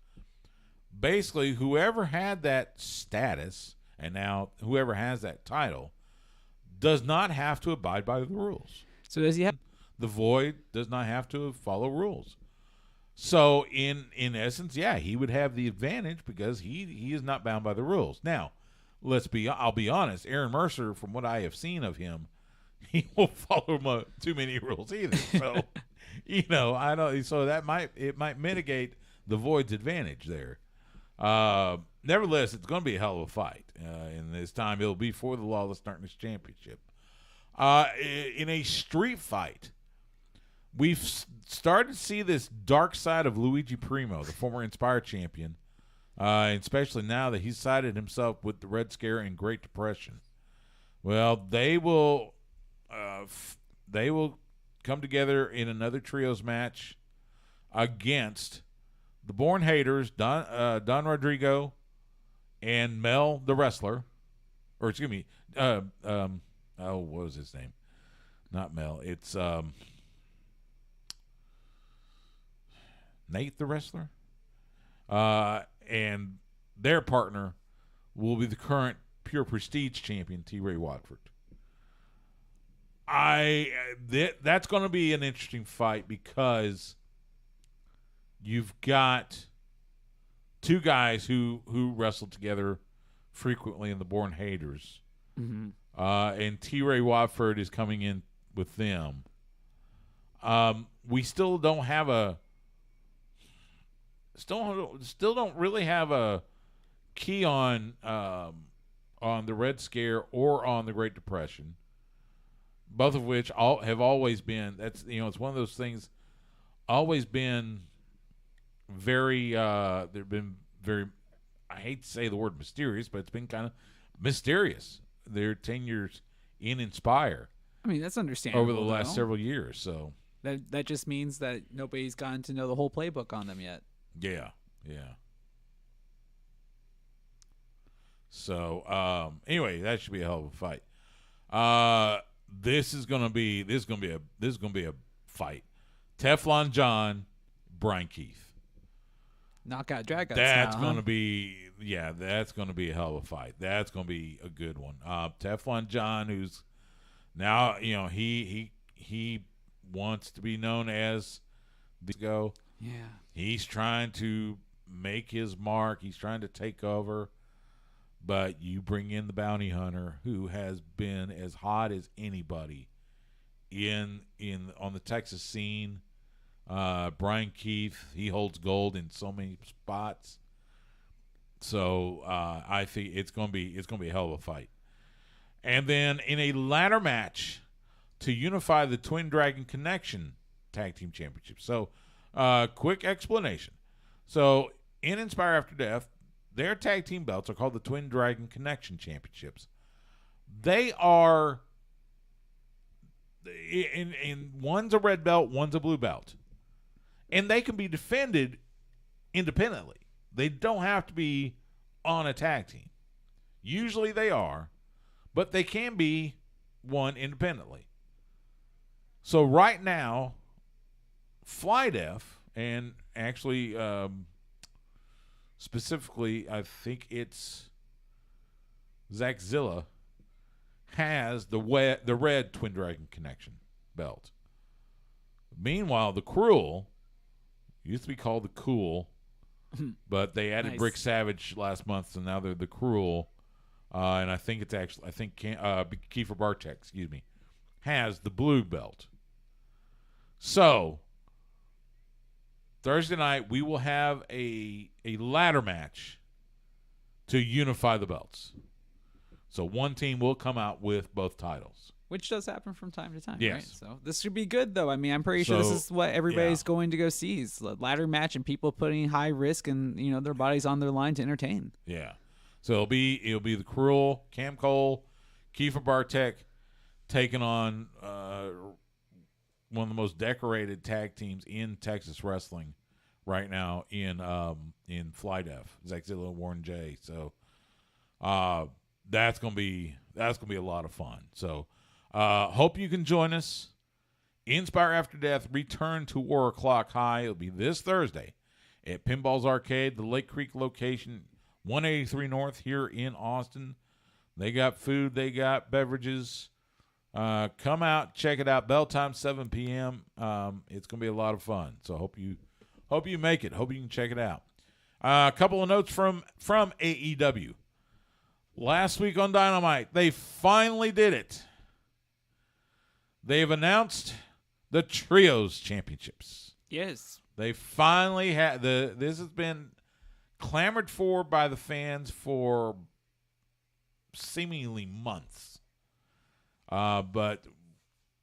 Basically, whoever had that status, and now whoever has that title, does not have to abide by the rules. So does he have? The Void does not have to follow rules. So in essence, yeah, he would have the advantage because he is not bound by the rules. Now, I'll be honest, Aaron Mercer, from what I have seen of him, he won't follow too many rules either. So, I don't. So that might mitigate the Void's advantage there. Nevertheless, it's going to be a hell of a fight. And this time it'll be for the Lawless Darkness Championship. In a street fight, we've started to see this dark side of Luigi Primo, the former Inspire champion, especially now that he's sided himself with the Red Scare and Great Depression. Well, they will come together in another trios match against the Born Haters, Don Rodrigo, and Mel the Wrestler, or excuse me, what was his name? Not Mel. It's Nate the Wrestler. And their partner will be the current Pure Prestige champion, T. Ray Watford. That's going to be an interesting fight because you've got two guys who wrestled together frequently in the Born Haters. Mm-hmm. And T. Ray Watford is coming in with them. We still don't have still don't really have a key on the Red Scare or on the Great Depression, both of which have always been. It's one of those things. Always been very. They've been very. I hate to say the word mysterious, but it's been kind of mysterious. Their tenures in Inspire. I mean, that's understandable over the last several years. So that just means that nobody's gotten to know the whole playbook on them yet. Yeah. So anyway, that should be a hell of a fight. This is gonna be a fight. Teflon John, Brian Keith. Knockout dragouts. That's gonna be that's gonna be a hell of a fight. That's gonna be a good one. Teflon John, who's now he wants to be known as the go. Yeah. He's trying to make his mark. He's trying to take over. But you bring in the bounty hunter, who has been as hot as anybody on the Texas scene. Brian Keith, he holds gold in so many spots. So I think it's gonna be a hell of a fight. And then in a ladder match to unify the Twin Dragon Connection Tag Team Championship. So quick explanation. So in Inspire After Death, their tag team belts are called the Twin Dragon Connection Championships. They are in one's a red belt, one's a blue belt. And they can be defended independently. They don't have to be on a tag team. Usually they are, but they can be won independently. So right now, FlyDef, and actually specifically, I think it's Zach Zilla, has the red Twin Dragon Connection belt. Meanwhile, the Cruel used to be called the Cool, but they added Nice. Brick Savage last month, so now they're the Cruel. And I think it's actually Kiefer Bartek, has the blue belt. So Thursday night we will have a ladder match to unify the belts. So one team will come out with both titles. Which does happen from time to time, Yes. right? So this should be good, though. I mean, I'm pretty sure this is what everybody's going to go see: is a ladder match and people putting high risk and their bodies on their line to entertain. Yeah. So it'll be the Cruel, Cam Cole, Kiefer Bartek taking on one of the most decorated tag teams in Texas wrestling right now in FlyDef, Zach Zilla and Warren J. So that's gonna be a lot of fun. So hope you can join us. Inspire After Death return to War O'Clock High. It'll be this Thursday at Pinball's Arcade, the Lake Creek location, 183 North here in Austin. They got food, they got beverages. Come out, check it out. Bell time 7 p.m. It's gonna be a lot of fun. So hope you make it. Hope you can check it out. A couple of notes from AEW. Last week on Dynamite, they finally did it. They've announced the Trios Championships. Yes. They finally had this has been clamored for by the fans for seemingly months. But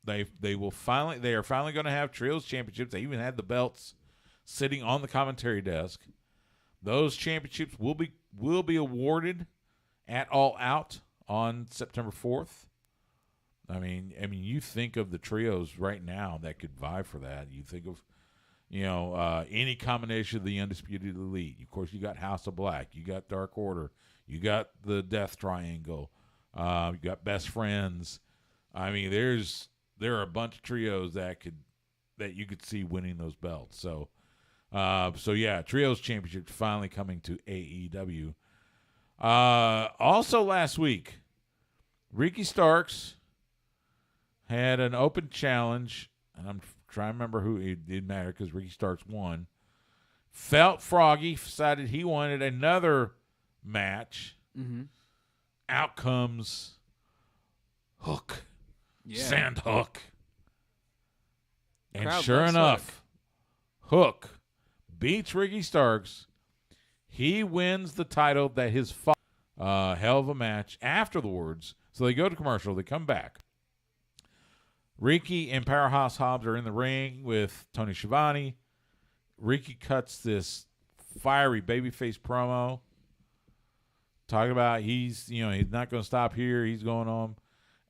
they are finally going to have Trios Championships. They even had the belts sitting on the commentary desk. Those championships will be awarded at All Out on September 4th. I mean, you think of the trios right now that could vie for that. You think of, any combination of the Undisputed Elite. Of course, you got House of Black. You got Dark Order. You got the Death Triangle. You got Best Friends. I mean, there are a bunch of trios that you could see winning those belts. So yeah, Trios Championship finally coming to AEW. Also last week, Ricky Starks had an open challenge, and I'm trying to remember who. It didn't matter because Ricky Starks won. Felt Froggy decided he wanted another match. Mm-hmm. Out comes Hook. Yeah. Sand Hook. And Crowd sure loves enough, Hook beats Ricky Starks. He wins the title that his father. Hell of a match afterwards. So they go to commercial. They come back. Ricky and Powerhouse Hobbs are in the ring with Tony Schiavone. Ricky cuts this fiery babyface promo, talking about he's not going to stop here. He's going on,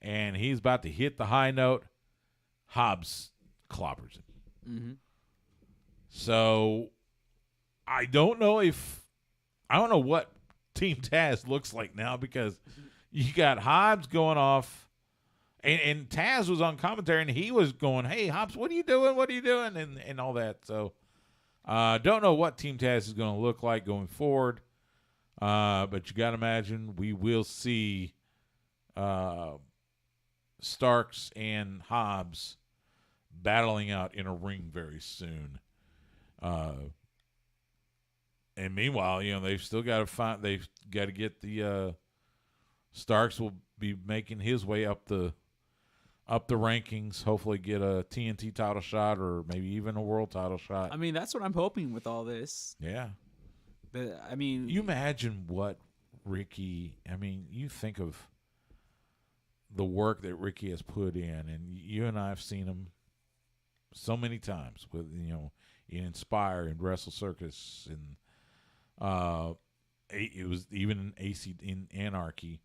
and he's about to hit the high note. Hobbs clobbers him. Mm-hmm. So I don't know what Team Taz looks like now, because you got Hobbs going off. And Taz was on commentary, and he was going, "Hey, Hobbs, what are you doing? What are you doing?" And all that. So, don't know what Team Taz is going to look like going forward. But you got to imagine we will see Starks and Hobbs battling out in a ring very soon. And meanwhile, they've still got to find. They've got to get the Starks will be making his way up the rankings. Hopefully, get a TNT title shot or maybe even a world title shot. I mean, that's what I'm hoping with all this. Yeah. But I mean, You imagine what Ricky. I mean, you think of the work that Ricky has put in, and you and I have seen him so many times with in Inspire and Wrestle Circus, and it was even in Anarchy.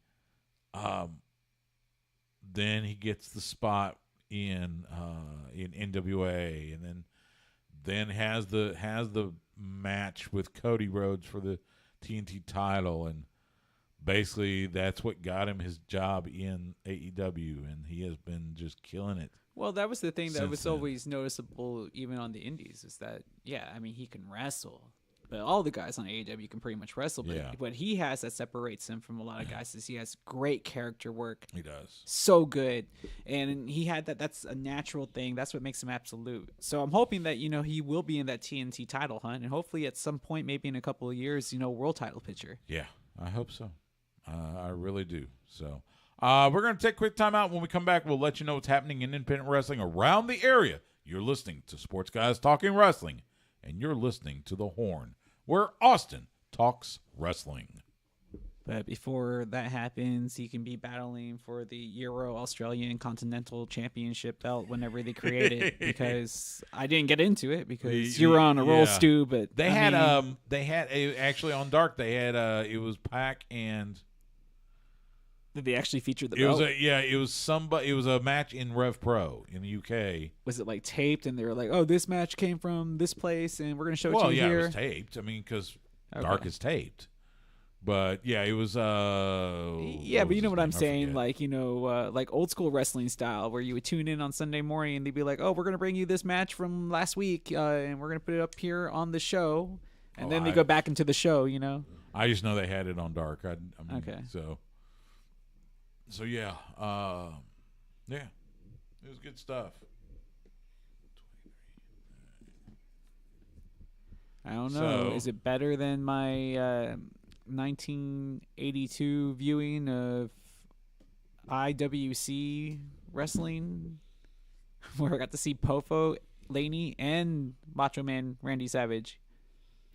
Then he gets the spot in NWA, and then then has the match with Cody Rhodes for the TNT title, and basically that's what got him his job in AEW, and he has been just killing it. Well, that was the thing that Since was then. always noticeable even on the indies is that, I mean, he can wrestle. But all the guys on AEW can pretty much wrestle. But Yeah. what he has that separates him from a lot of guys is he has great character work. He does. So good. And he had that. That's a natural thing. That's what makes him absolute. So I'm hoping that, he will be in that TNT title hunt. And hopefully at some point, maybe in a couple of years, world title picture. Yeah, I hope so. I really do. So we're going to take a quick time out. When we come back, we'll let you know what's happening in independent wrestling around the area. You're listening to Sports Guys Talking Wrestling, and you're listening to The Horn, where Austin talks wrestling. But before that happens, he can be battling for the Euro Australian Continental Championship belt whenever they create it. Because I didn't get into it because you're on a roll, Stu. But they had actually on Dark. They had it was Pac and did they actually feature the it belt? it was a match in Rev Pro in the UK. Was it like taped and they were like, "Oh, this match came from this place and we're gonna show it to you Well, here"? it was taped. I mean, because Okay. Dark is taped. But yeah, it was. Yeah, but you know what I'm saying, like like old school wrestling style, where you would tune in on Sunday morning and they'd be like, "Oh, we're gonna bring you this match from last week, and we're gonna put it up here on the show," and then they go back into the show, I just know they had it on Dark. I mean, Okay. So yeah, yeah, it was good stuff. I don't know. So- Is it better than my 1982 viewing of IWC wrestling, where I got to see Pofo, Laney, and Macho Man Randy Savage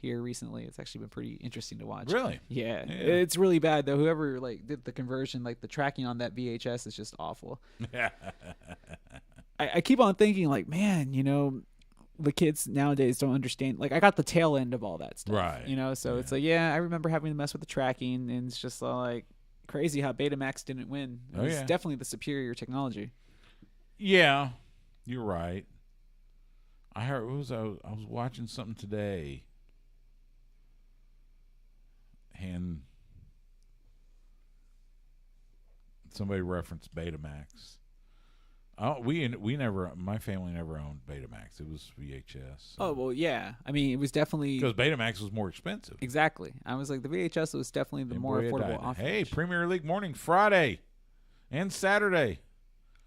here recently? It's actually been pretty interesting to watch. Really? Yeah. Yeah. It's really bad though. Whoever did the conversion, the tracking on that VHS is just awful. I keep on thinking man, the kids nowadays don't understand. I got the tail end of all that stuff, Right. So it's I remember having to mess with the tracking, and it's just crazy how Betamax didn't win. It was definitely the superior technology. Yeah, you're right. I heard I was watching something today, and somebody referenced Betamax. Oh, we never. My family never owned Betamax. It was VHS. Oh well, yeah. I mean, it was definitely Because Betamax was more expensive. exactly. I was like, the VHS was definitely the And more boy, it affordable died. option. Hey, Premier League morning Friday and Saturday.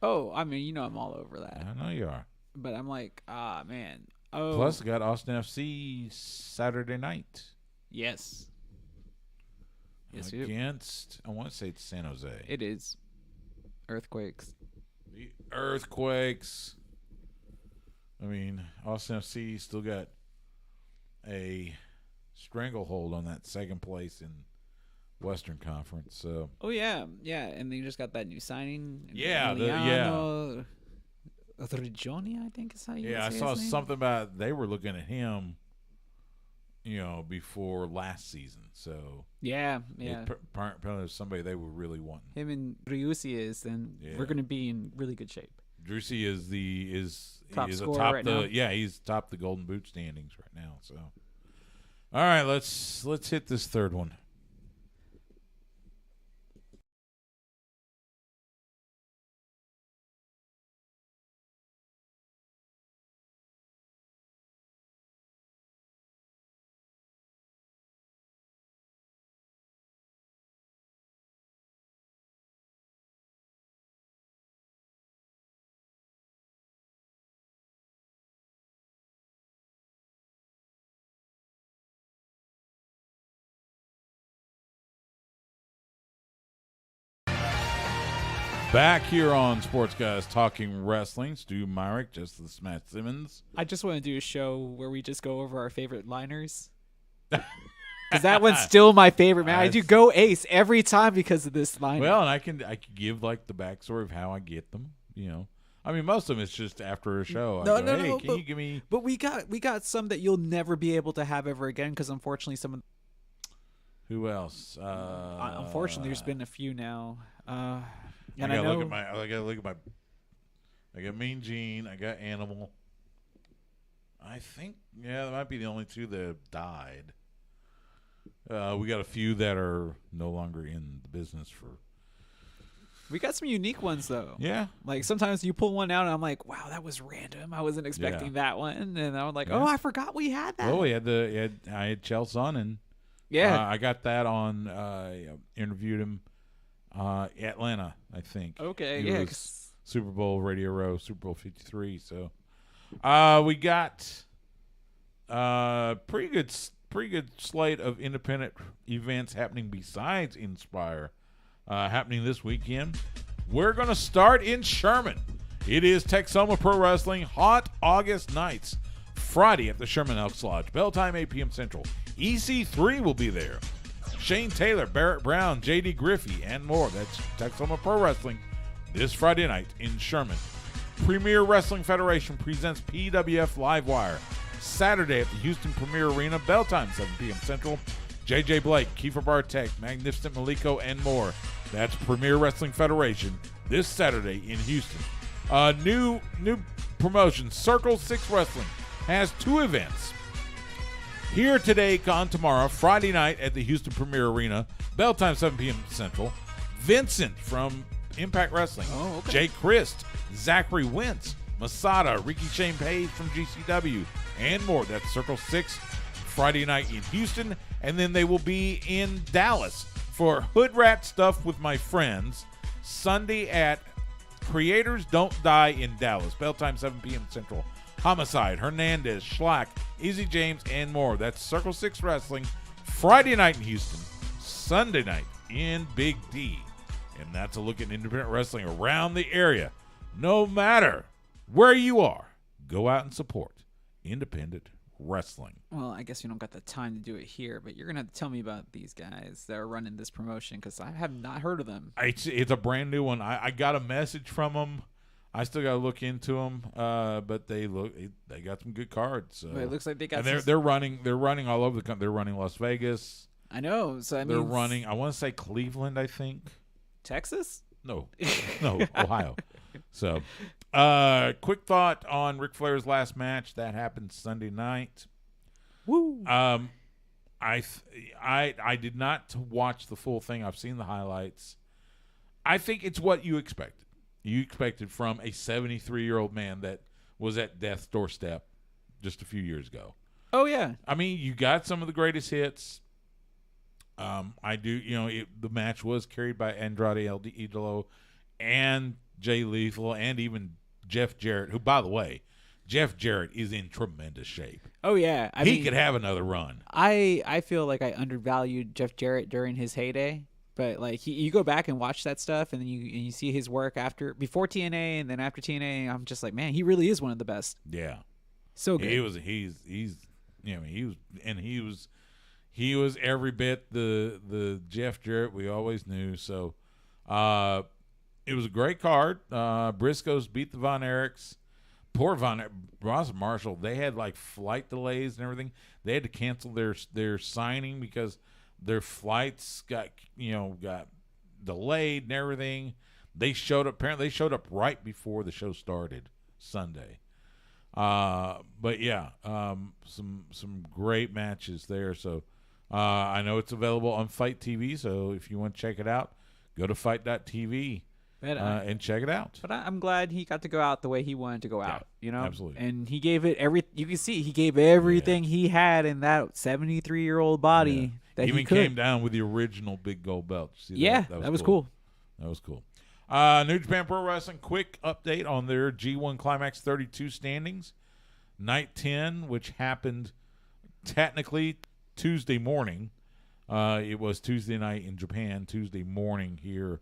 Oh, I mean, I'm all over that. I know you are. But I'm like, man. Oh, Plus, I got Austin FC Saturday night yes. Yes, you. against. I want to say it's San Jose. It is. Earthquakes. The Earthquakes. I mean, Austin FC still got a stranglehold on that second place in Western Conference. So Oh yeah, and they just got that new signing. Yeah, Emiliano Regioni, I think is how you yeah, I say saw his name. something about they were looking at him, before last season. So Yeah. apparently was somebody they were really wanting. Him and Ryusi is, and Yeah. we're gonna be in really good shape. Drusy is Top he is scorer atop right the now. yeah he's top the Golden Boot standings right now. So all right, let's hit this third one. Back here on Sports Guys Talking Wrestling, Stu Myrick, Justice Matt Simmons. I just want to do a show where we just go over our favorite liners. Because that one's still my favorite, man. I do go ace every time because of this liner. Well, and I can give the backstory of how I get them. I mean, most of them it's just after a show. No, I go, no, hey, no, can you give me? But we got some that you'll never be able to have ever again because unfortunately Who else? unfortunately there's been a few now. I And I gotta know look at my. I got Mean Gene. I got Animal. I think, yeah, that might be the only two that have died. We got a few that are no longer in the business for. We got some unique ones though. Yeah. Like sometimes you pull one out and I'm like, wow, that was random. I wasn't expecting that one. And I'm like, oh, I forgot we had that. Oh, I had Chael Sonnen. Yeah. I got that on. Interviewed him. Atlanta, I think. Okay. He Yeah. was Super Bowl Radio Row, Super Bowl 53. So, we got pretty good slate of independent events happening besides Inspire. Happening this weekend. We're going to start in Sherman. It is Texoma Pro Wrestling Hot August Nights. Friday at the Sherman Elks Lodge. Bell time 8 p.m. Central. EC3 will be there. Shane Taylor, Barrett Brown, J.D. Griffey, and more. That's Texoma Pro Wrestling this Friday night in Sherman. Premier Wrestling Federation presents PWF Livewire. Saturday at the Houston Premier Arena. Bell time 7 p.m. Central. J.J. Blake, Kiefer Bartek, Magnificent Maliko, and more. That's Premier Wrestling Federation this Saturday in Houston. New promotion, Circle 6 Wrestling, has 2 events. Here today, gone tomorrow, Friday night at the Houston Premier Arena, bell time 7 p.m. Central. Vincent from Impact Wrestling, Jay Christ, Zachary Wentz, Masada, Ricky Shane Page from GCW, and more. That's Circle 6 Friday night in Houston, and then they will be in Dallas for Hood Rat Stuff with My Friends Sunday at Creators Don't Die in Dallas. Bell time 7 p.m. Central. Homicide, Hernandez, Schlack, Easy James, and more. That's Circle 6 Wrestling Friday night in Houston, Sunday night in Big D. And that's a look at independent wrestling around the area. No matter where you are, go out and support independent wrestling. Well, I guess you don't got the time to do it here, but you're going to have to tell me about these guys that are running this promotion because I have not heard of them. It's a brand new one. I got a message from them. I still got to look into them, but they got some good cards. So. But it looks like they got. And they're running all over the country. They're running Las Vegas. I know. So I mean, they're running. I want to say Cleveland. I think Texas. No, Ohio. So, quick thought on Ric Flair's last match that happened Sunday night. Woo. I did not watch the full thing. I've seen the highlights. I think it's what you expected. You expected from a 73-year-old man that was at death's doorstep just a few years ago. Oh, yeah. I mean, you got some of the greatest hits. The match was carried by Andrade El Idolo and Jay Lethal and even Jeff Jarrett, who, by the way, Jeff Jarrett is in tremendous shape. Oh, yeah. He could have another run. I feel like I undervalued Jeff Jarrett during his heyday. But like you go back and watch that stuff, and then you see his work before TNA and then after TNA. I'm just like, man, he really is one of the best. Yeah, so good. He was every bit the Jeff Jarrett we always knew. So, it was a great card. Briscoes beat the Von Erichs. Poor Ross and Marshall. They had like flight delays and everything. They had to cancel their signing because their flights got delayed and everything. Apparently they showed up right before the show started Sunday. But yeah, some great matches there. So I know it's available on Fight TV. So if you want to check it out, go to fight.tv and check it out. But I'm glad he got to go out the way he wanted to go out. Absolutely. And he gave it you can see he gave everything he had in that 73-year-old body. Yeah. That even he could. came down with the original big gold belt. See that? That was cool. That was cool. New Japan Pro Wrestling, quick update on their G1 Climax 32 standings. Night 10, which happened technically Tuesday morning. It was Tuesday night in Japan, Tuesday morning here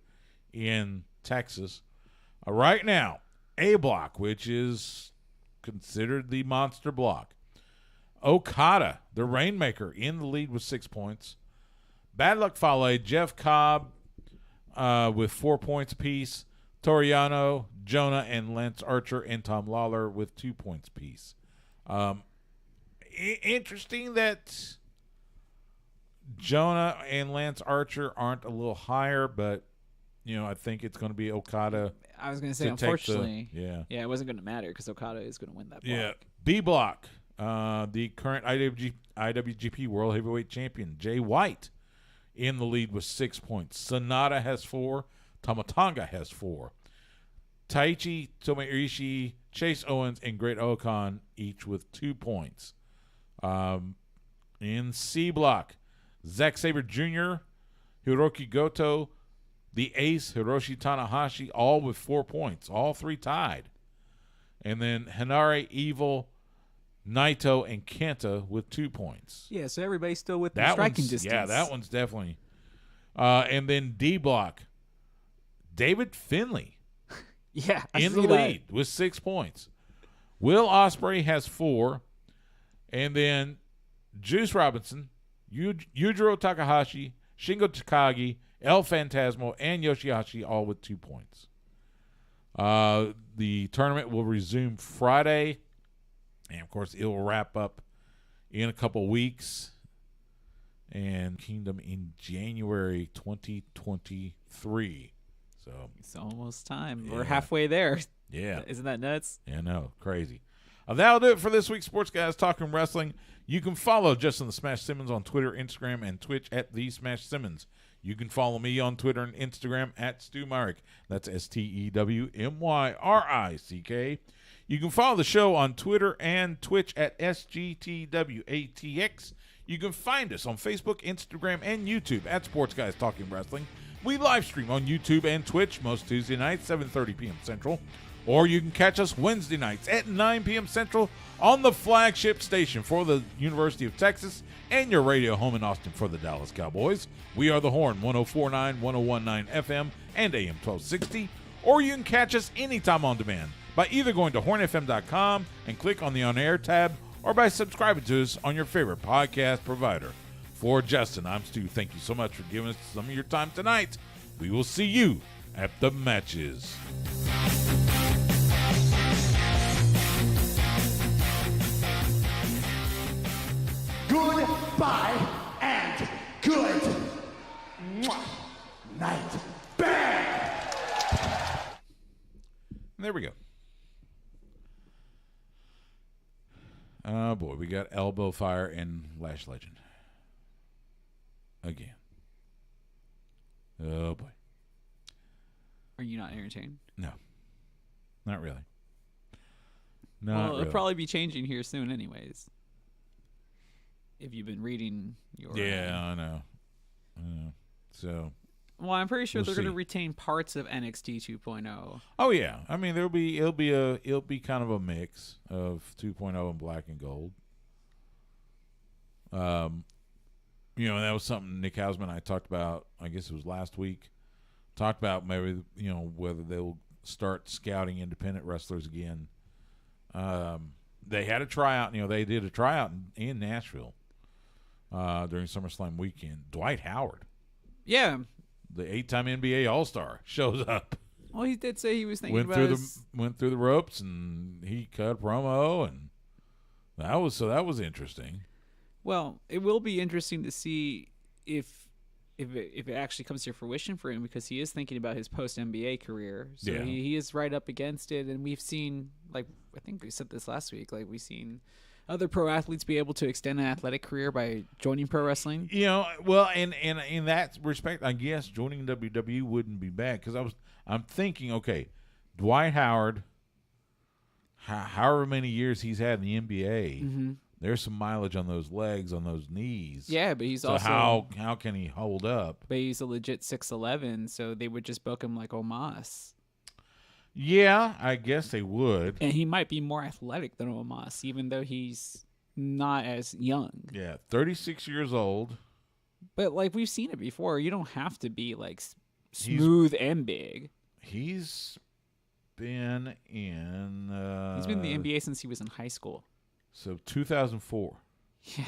in Texas. Right now, A block, which is considered the monster block. Okada, the Rainmaker, in the lead with 6 points. Bad Luck Fale, Jeff Cobb with 4 points apiece. Toriano, Jonah, and Lance Archer, and Tom Lawler with 2 points apiece. Interesting that Jonah and Lance Archer aren't a little higher, but I think it's going to be Okada. I was going to say, unfortunately, it wasn't going to matter because Okada is going to win that block. Yeah, B block. the current IWGP World Heavyweight Champion, Jay White, in the lead with 6 points. Sonata has 4. Tamatanga has 4. Taichi, Tomoishi, Chase Owens, and Great Okan each with 2 points. In C block, Zack Sabre Jr., Hiroki Goto, the Ace, Hiroshi Tanahashi, all with 4 points. All 3 tied. And then Hanare, Evil, Naito, and Kenta with 2 points. Yeah, so everybody's still within striking distance. Yeah, that one's definitely. And then D block, David Finlay Yeah, in the lead with 6 points. Will Ospreay has 4. And then Juice Robinson, Yujiro Takahashi, Shingo Takagi, El Phantasmo, and Yoshihashi all with 2 points. The tournament will resume Friday. And, of course, it will wrap up in a couple weeks. And Kingdom in January 2023. So it's almost time. Yeah. We're halfway there. Yeah. Isn't that nuts? Yeah, no, crazy. That'll do it for this week's Sports Guys Talking Wrestling. You can follow Justin the Smash Simmons on Twitter, Instagram, and Twitch at The Smash Simmons. You can follow me on Twitter and Instagram at Stu Myrick. That's STEWMYRICK. You can follow the show on Twitter and Twitch at SGTWATX. You can find us on Facebook, Instagram, and YouTube at Sports Guys Talking Wrestling. We live stream on YouTube and Twitch most Tuesday nights, 7:30 p.m. Central. Or you can catch us Wednesday nights at 9 p.m. Central on the flagship station for the University of Texas and your radio home in Austin for the Dallas Cowboys. We are The Horn, 104.9, 101.9 FM, and AM 1260. Or you can catch us anytime on demand by either going to hornfm.com and click on the on-air tab, or by subscribing to us on your favorite podcast provider. For Justin, I'm Stu. Thank you so much for giving us some of your time tonight. We will see you at the matches. Goodbye and good night. Bang! There we go. Oh, boy. We got Elbow Fire and Lash Legend. Again. Oh, boy. Are you not entertained? No. Not really. Well, it'll probably be changing here soon anyways. If you've been reading your... Yeah, I know. So... Well, I'm pretty sure We'll they're going to see. retain parts of NXT 2.0. Oh yeah, I mean it'll be kind of a mix of 2.0 and black and gold. That was something Nick Hausman and I talked about. I guess it was last week. Talked about maybe whether they'll start scouting independent wrestlers again. They had a tryout. They did a tryout in Nashville during SummerSlam weekend. Dwight Howard. Yeah. The 8-time NBA All-Star shows up. Well, he did say he was thinking Went about through the ropes, and he cut a promo, and that was interesting. Well, it will be interesting to see if it actually comes to fruition for him, because he is thinking about his post NBA career. So Yeah. he is right up against it, and we've seen, like I think we said this last week, like we've seen other pro athletes be able to extend an athletic career by joining pro wrestling. Well, and in that respect, I guess joining WWE wouldn't be bad, because I'm thinking, okay, Dwight Howard, however many years he's had in the NBA, there's some mileage on those legs, on those knees. Yeah, but he's so also how can he hold up? But he's a legit 6'11", so they would just book him like Omos. Yeah, I guess they would. And he might be more athletic than Omos, even though he's not as young. Yeah, 36 years old. But like we've seen it before, you don't have to be like smooth and big. He's been in. He's been in the NBA since he was in high school. So 2004. Yeah.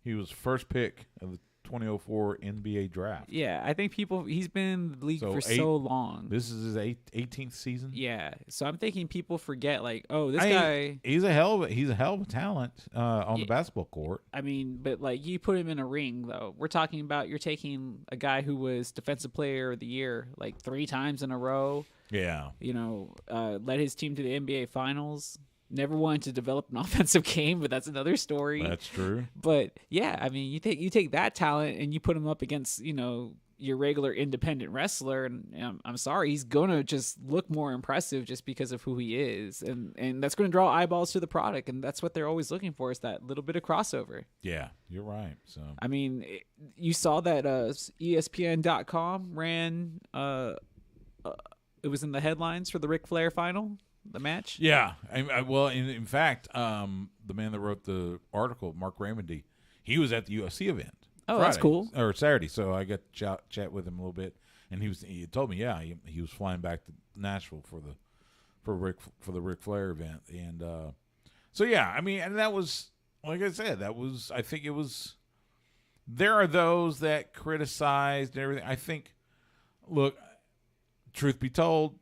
He was first pick of the 2004 NBA draft. Yeah, I think he's been in the league for so long. This is his 18th season. Yeah, so I'm thinking people forget, like, oh, this guy. He's a hell of a talent on the basketball court. I mean, but like you put him in a ring, though. We're talking about you're taking a guy who was Defensive Player of the Year like 3 times in a row. Yeah. Led his team to the NBA Finals. never wanted to develop an offensive game, but that's another story. That's true. But yeah, I mean, you take that talent and you put him up against, your regular independent wrestler, and I'm sorry, he's gonna just look more impressive just because of who he is, and that's going to draw eyeballs to the product, and that's what they're always looking for, is that little bit of crossover. Yeah, you're right. So I mean, you saw that ESPN.com ran it was in the headlines for the Ric Flair final, the match. yeah, well, in fact, the man that wrote the article, Mark Raymondy, he was at the UFC event. Oh, that's cool. Or Saturday, so I got to chat with him a little bit, and he told me, he was flying back to Nashville for the Ric Flair event, and so yeah, I mean, and that was, like I said, I think it was. There are those that criticized and everything. I think, look, truth be told,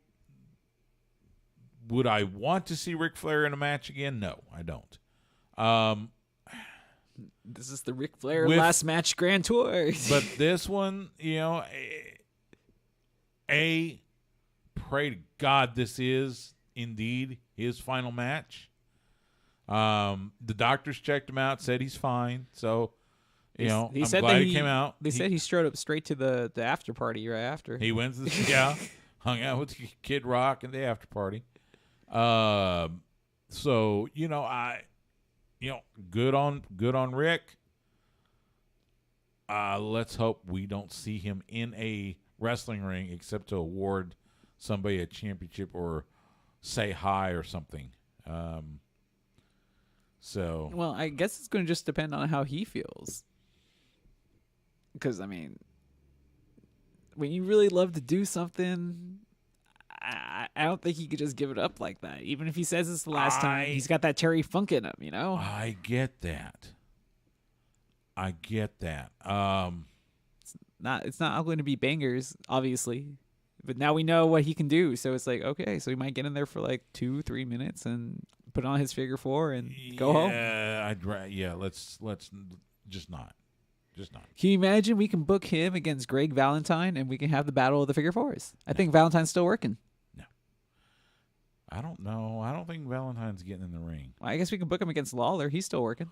would I want to see Ric Flair in a match again? No, I don't. This is the Ric Flair last match Grand Tour. But this one, pray to God this is indeed his final match. The doctors checked him out, said he's fine. So, I'm glad he came out. They said he strode up straight to the after party right after. He went to hung out with Kid Rock in the after party. So, good on Rick. Let's hope we don't see him in a wrestling ring except to award somebody a championship or say hi or something. Well, I guess it's going to just depend on how he feels. Because, I mean, when you really love to do something, I don't think he could just give it up like that. Even if he says it's the last time, he's got that Terry Funk in him, I get that. It's not going to be bangers, obviously. But now we know what he can do. So it's like, okay, so he might get in there for like 2-3 minutes and put on his figure four and go home. Let's just not. Can you imagine we can book him against Greg Valentine and we can have the battle of the figure fours? I think Valentine's still working. No. I don't know. I don't think Valentine's getting in the ring. Well, I guess we can book him against Lawler. He's still working.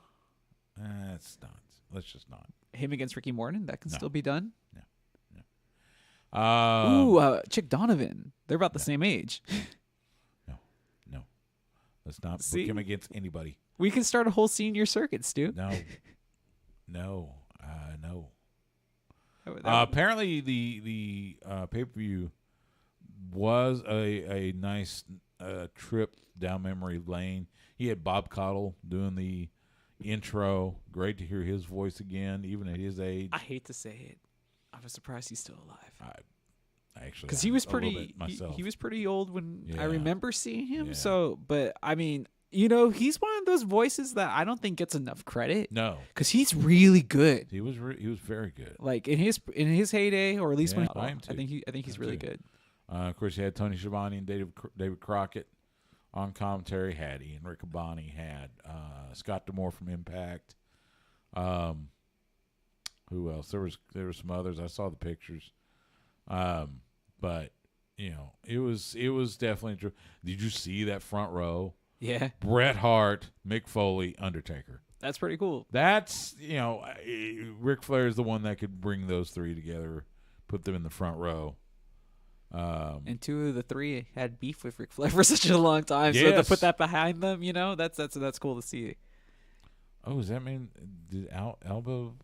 That's not. Let's just not. Him against Ricky Morton, that can still be done. No. Chick Donovan. They're about the same age. No. Let's not book him against anybody. We can start a whole senior circuit, Stu. No. Apparently, the pay-per-view was a nice trip down memory lane. He had Bob Caudle doing the intro. Great to hear his voice again, even at his age. I hate to say it, I was surprised he's still alive. Because he was pretty. He was pretty old when I remember seeing him. Yeah. So, but I mean, he's one of those voices that I don't think gets enough credit. No, because he's really good. He was very good. Like in his heyday, or at least when I think he's really good. Of course, you had Tony Schiavone and David Crockett on commentary. Had Ian Riccaboni, had Scott D'Amore from Impact. Who else? There were some others. I saw the pictures. But it was definitely true. Did you see that front row? Yeah. Bret Hart, Mick Foley, Undertaker. That's pretty cool. That's, Ric Flair is the one that could bring those three together, put them in the front row. And two of the three had beef with Ric Flair for such a long time. Yes. So to put that behind them, that's cool to see. Oh, does that mean did Elbow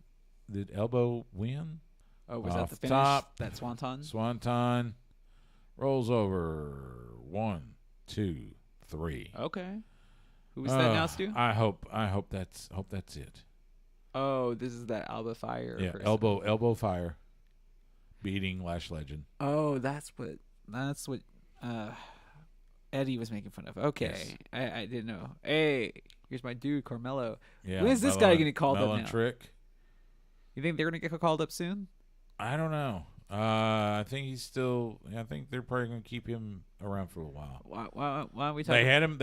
win? Oh, was Off that the finish? Top, that Swanton? Swanton rolls over 1, 2, 3. Okay. Who was that now, Stu? I hope that's it. Oh, this is that Alba Fire. Yeah, elbow fire, beating Lash Legend. Oh, that's what Eddie was making fun of. Okay, Yes. I didn't know. Hey, here's my dude Carmelo. Yeah, when is this guy getting called up now? Trick. You think they're gonna get called up soon? I don't know. I think he's still. I think they're probably going to keep him around for a while. Why don't we talk? They had him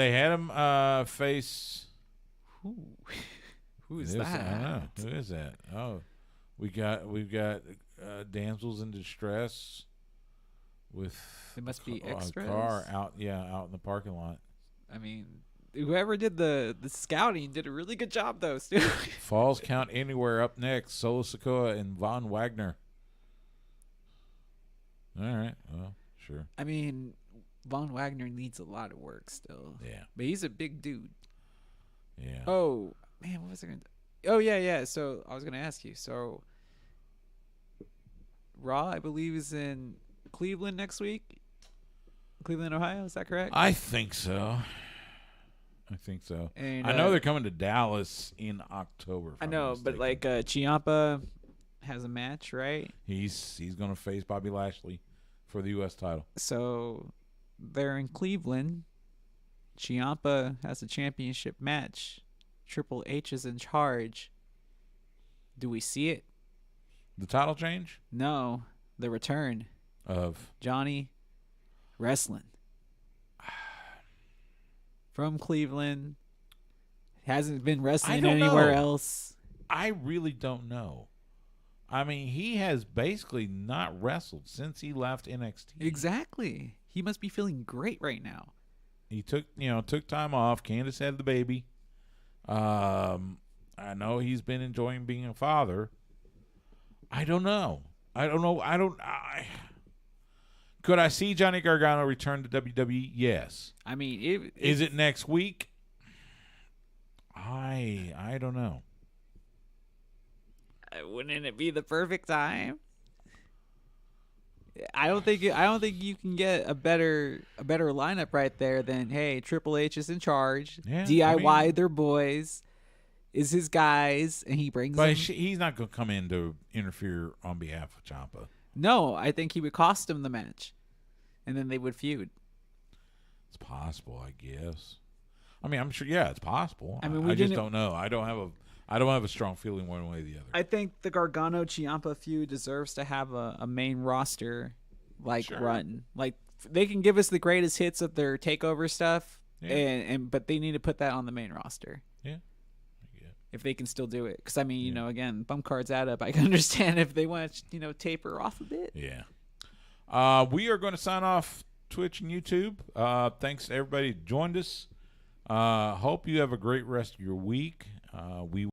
face. Who is that? I don't know. Who is that? Oh, we've got damsels in distress with. It must be extras. A car out in the parking lot. I mean, whoever did the scouting did a really good job, though, Stu. Falls Count Anywhere up next. Solo Sikoa and Von Wagner. All right. Well, sure. I mean, Von Wagner needs a lot of work still. Yeah. But he's a big dude. Yeah. Oh, man, what was I going to... Oh, yeah. So I was going to ask you. So Raw, I believe, is in Cleveland next week. Cleveland, Ohio. Is that correct? I think so. And, I know they're coming to Dallas in October. I know, but like Ciampa has a match, right? He's going to face Bobby Lashley for the U.S. title. So they're in Cleveland. Ciampa has a championship match. Triple H is in charge. Do we see it? The title change? No. The return Of Johnny wrestling from Cleveland. Hasn't been wrestling anywhere else. I really don't know. I mean, he has basically not wrestled since he left NXT. Exactly. He must be feeling great right now. He took time off. Candace had the baby. I know he's been enjoying being a father. I don't know. Could I see Johnny Gargano return to WWE? Yes. I mean, Is it next week? I don't know. Wouldn't it be the perfect time? I don't think you can get a better lineup right there than, hey, Triple H is in charge. Yeah, DIY their boys is his guys, and he brings them. But he's not going to come in to interfere on behalf of Ciampa. No, I think he would cost him the match, and then they would feud. It's possible, I guess. I mean, I'm sure. Yeah, it's possible. I mean, I just don't know. I don't have a strong feeling one way or the other. I think the Gargano Ciampa feud deserves to have a main roster run. Like, they can give us the greatest hits of their takeover stuff, but they need to put that on the main roster. Yeah. If they can still do it, because I mean, again, bump cards add up. I can understand if they want to, taper off a bit. Yeah. We are going to sign off Twitch and YouTube. Thanks to everybody who joined us. Hope you have a great rest of your week. We